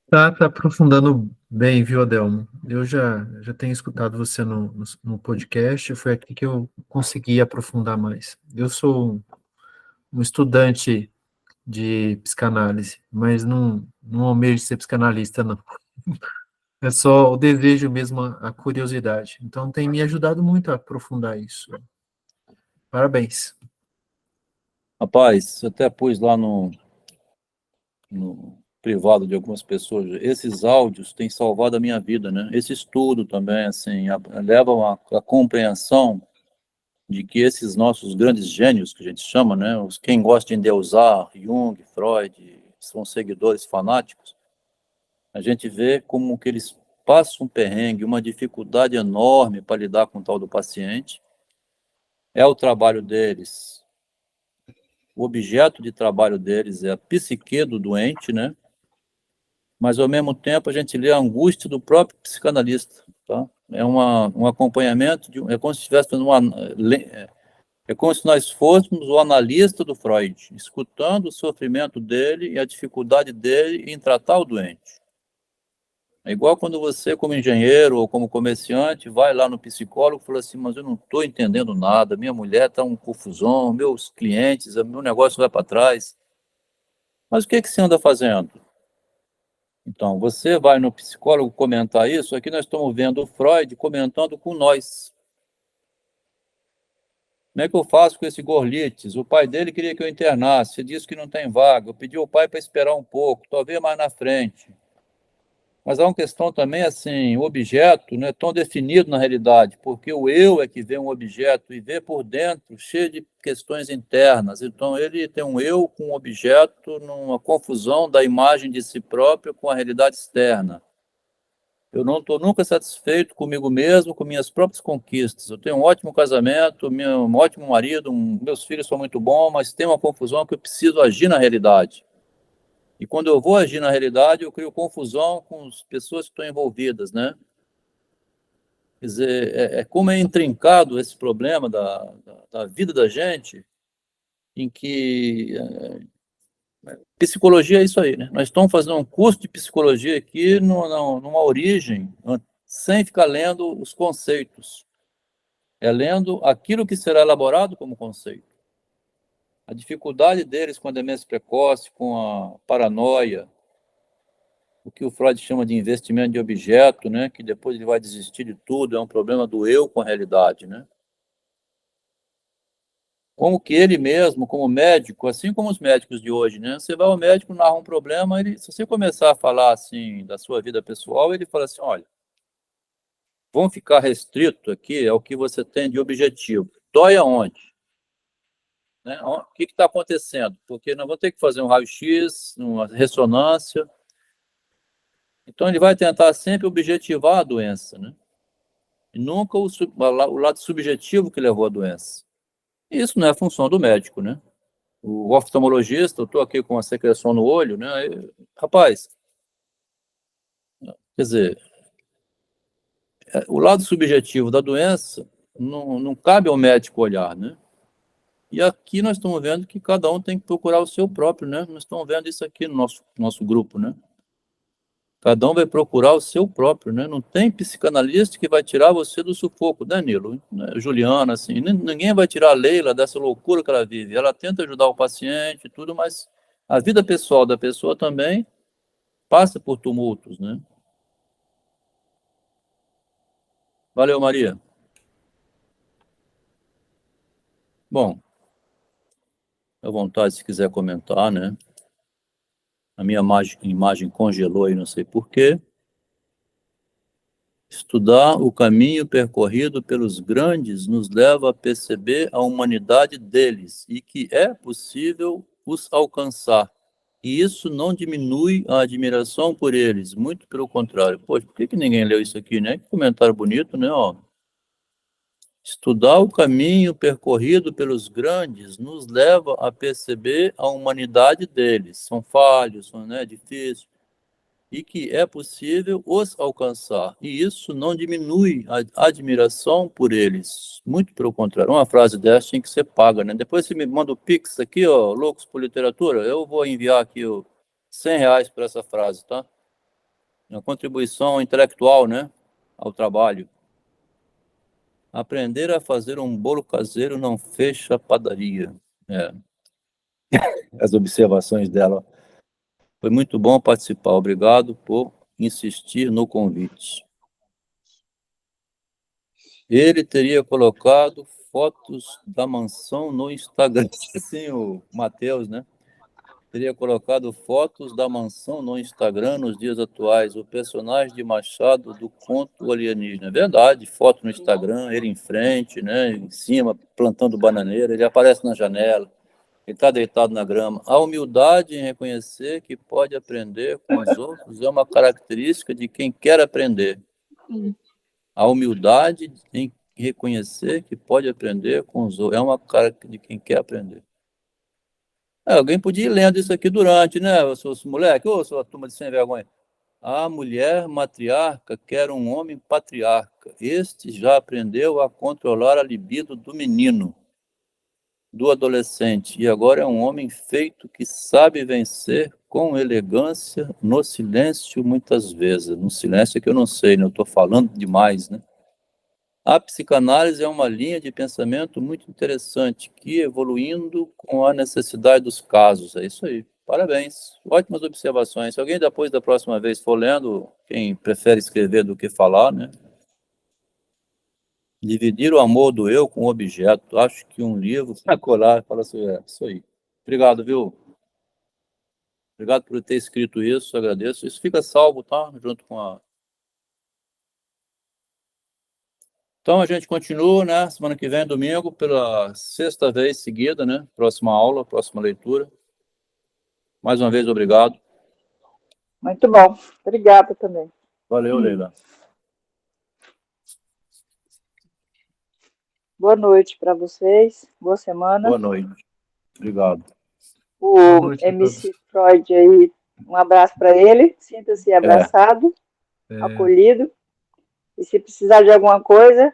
Speaker 4: Tá aprofundando bem, viu, Adelmo? Eu já tenho escutado você no podcast, foi aqui que eu consegui aprofundar mais. Eu sou um estudante de psicanálise, mas não almejo ser psicanalista, não. É só o desejo mesmo, a curiosidade. Então tem me ajudado muito a aprofundar isso. Parabéns.
Speaker 1: Rapaz, eu até pus lá no privado de algumas pessoas. Esses áudios têm salvado a minha vida, né? Esse estudo também, assim, leva a compreensão de que esses nossos grandes gênios, que a gente chama, né? Quem gosta de endeusar, Jung, Freud, são seguidores fanáticos, a gente vê como que eles passam um perrengue, uma dificuldade enorme para lidar com o tal do paciente. É o trabalho deles. O objeto de trabalho deles é a psique do doente, né? Mas ao mesmo tempo a gente lê a angústia do próprio psicanalista, tá? É um acompanhamento, é como se estivesse fazendo é como se nós fôssemos o analista do Freud, escutando o sofrimento dele e a dificuldade dele em tratar o doente. É igual quando você, como engenheiro ou como comerciante, vai lá no psicólogo e fala assim, mas eu não estou entendendo nada, minha mulher está um confusão, meus clientes, meu negócio vai para trás. Mas o que que você anda fazendo? Então, você vai no psicólogo comentar isso, aqui nós estamos vendo o Freud comentando com nós. Como é que eu faço com esse Gorlites? O pai dele queria que eu internasse, você disse que não tem vaga, eu pedi ao pai para esperar um pouco, talvez mais na frente. Mas há uma questão também, assim, o objeto não é tão definido na realidade, porque o eu é que vê um objeto e vê por dentro, cheio de questões internas. Então, ele tem um eu com um objeto numa confusão da imagem de si próprio com a realidade externa. Eu não estou nunca satisfeito comigo mesmo, com minhas próprias conquistas. Eu tenho um ótimo casamento, um ótimo marido, meus filhos são muito bons, mas tem uma confusão que eu preciso agir na realidade. E quando eu vou agir na realidade, eu crio confusão com as pessoas que estão envolvidas, né? Quer dizer, como é intrincado esse problema da vida da gente, em que psicologia é isso aí, né? Nós estamos fazendo um curso de psicologia aqui numa origem, sem ficar lendo os conceitos. É lendo aquilo que será elaborado como conceito. A dificuldade deles com a demência precoce, com a paranoia, o que o Freud chama de investimento de objeto, né? Que depois ele vai desistir de tudo, é um problema do eu com a realidade, né? Como que ele mesmo, como médico, assim como os médicos de hoje, né? Você vai ao médico, narra um problema, se você começar a falar assim da sua vida pessoal, ele fala assim, olha, vamos ficar restrito aqui ao que você tem de objetivo. Dói aonde? Né? O que está acontecendo? Porque nós vamos ter que fazer um raio-x, uma ressonância. Então, ele vai tentar sempre objetivar a doença, né? E nunca o lado subjetivo que levou à doença. Isso não é a função do médico, né? O oftalmologista, eu estou aqui com uma secreção no olho, né? Rapaz, quer dizer, o lado subjetivo da doença não cabe ao médico olhar, né? E aqui nós estamos vendo que cada um tem que procurar o seu próprio, né? Nós estamos vendo isso aqui no nosso grupo, né? Cada um vai procurar o seu próprio, né? Não tem psicanalista que vai tirar você do sufoco, Danilo, né? Juliana, assim, ninguém vai tirar a Leila dessa loucura que ela vive. Ela tenta ajudar o paciente e tudo, mas a vida pessoal da pessoa também passa por tumultos, né? Valeu, Maria. Bom, à vontade se quiser comentar, né? A minha imagem congelou aí, não sei por quê. Estudar o caminho percorrido pelos grandes nos leva a perceber a humanidade deles e que é possível os alcançar. E isso não diminui a admiração por eles, muito pelo contrário. Poxa, por que ninguém leu isso aqui, né? Que comentário bonito, né? Ó, estudar o caminho percorrido pelos grandes nos leva a perceber a humanidade deles. São falhos, são, né, difíceis, e que é possível os alcançar. E isso não diminui a admiração por eles. Muito pelo contrário. Uma frase dessa tem que ser paga, né? Depois você me manda o Pix aqui, ó, Loucos por Literatura, eu vou enviar aqui ó, R$ 100 para essa frase, tá? Uma contribuição intelectual, né, ao trabalho. Aprender a fazer um bolo caseiro não fecha a padaria. É. As observações dela. Foi muito bom participar. Obrigado por insistir no convite. Ele teria colocado fotos da mansão no Instagram. Sim, o Matheus, né? Teria colocado fotos da mansão no Instagram nos dias atuais. O personagem de Machado do conto alienígena. Verdade, foto no Instagram, ele em frente, né? Em cima, plantando bananeira. Ele aparece na janela. Ele está deitado na grama. A humildade em reconhecer que pode aprender com os outros é uma característica de quem quer aprender. A humildade em reconhecer que pode aprender com os outros é uma característica de quem quer aprender. Alguém podia ir lendo isso aqui durante, né? Eu sou moleque, ou sou a turma de sem vergonha. A mulher matriarca quer um homem patriarca. Este já aprendeu a controlar a libido do menino, do adolescente, e agora é um homem feito que sabe vencer com elegância no silêncio muitas vezes. No silêncio é que eu não sei, né? Eu estou falando demais, né? A psicanálise é uma linha de pensamento muito interessante, que evoluindo com a necessidade dos casos. É isso aí. Parabéns. Ótimas observações. Se alguém depois da próxima vez for lendo, quem prefere escrever do que falar, né? Dividir o amor do eu com o objeto. Acho que um livro para colar fala assim, é isso aí. Obrigado, viu? Obrigado por ter escrito isso, agradeço. Isso fica salvo, tá? Junto com a... Então, a gente continua, né? Semana que vem, domingo, pela sexta vez seguida, né? Próxima aula, próxima leitura. Mais uma vez, obrigado.
Speaker 2: Muito bom. Obrigada também.
Speaker 1: Valeu, Leila.
Speaker 2: Boa noite para vocês. Boa semana.
Speaker 1: Boa noite. Obrigado.
Speaker 2: O
Speaker 4: noite,
Speaker 2: MC Freud aí, um abraço para ele. Sinta-se abraçado, acolhido. E se precisar de alguma coisa,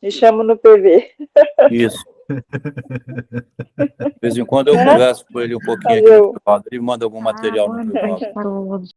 Speaker 2: me chama no PV.
Speaker 1: Isso. De vez em quando eu converso com ele um pouquinho aqui no privado. Ele manda algum material no privado.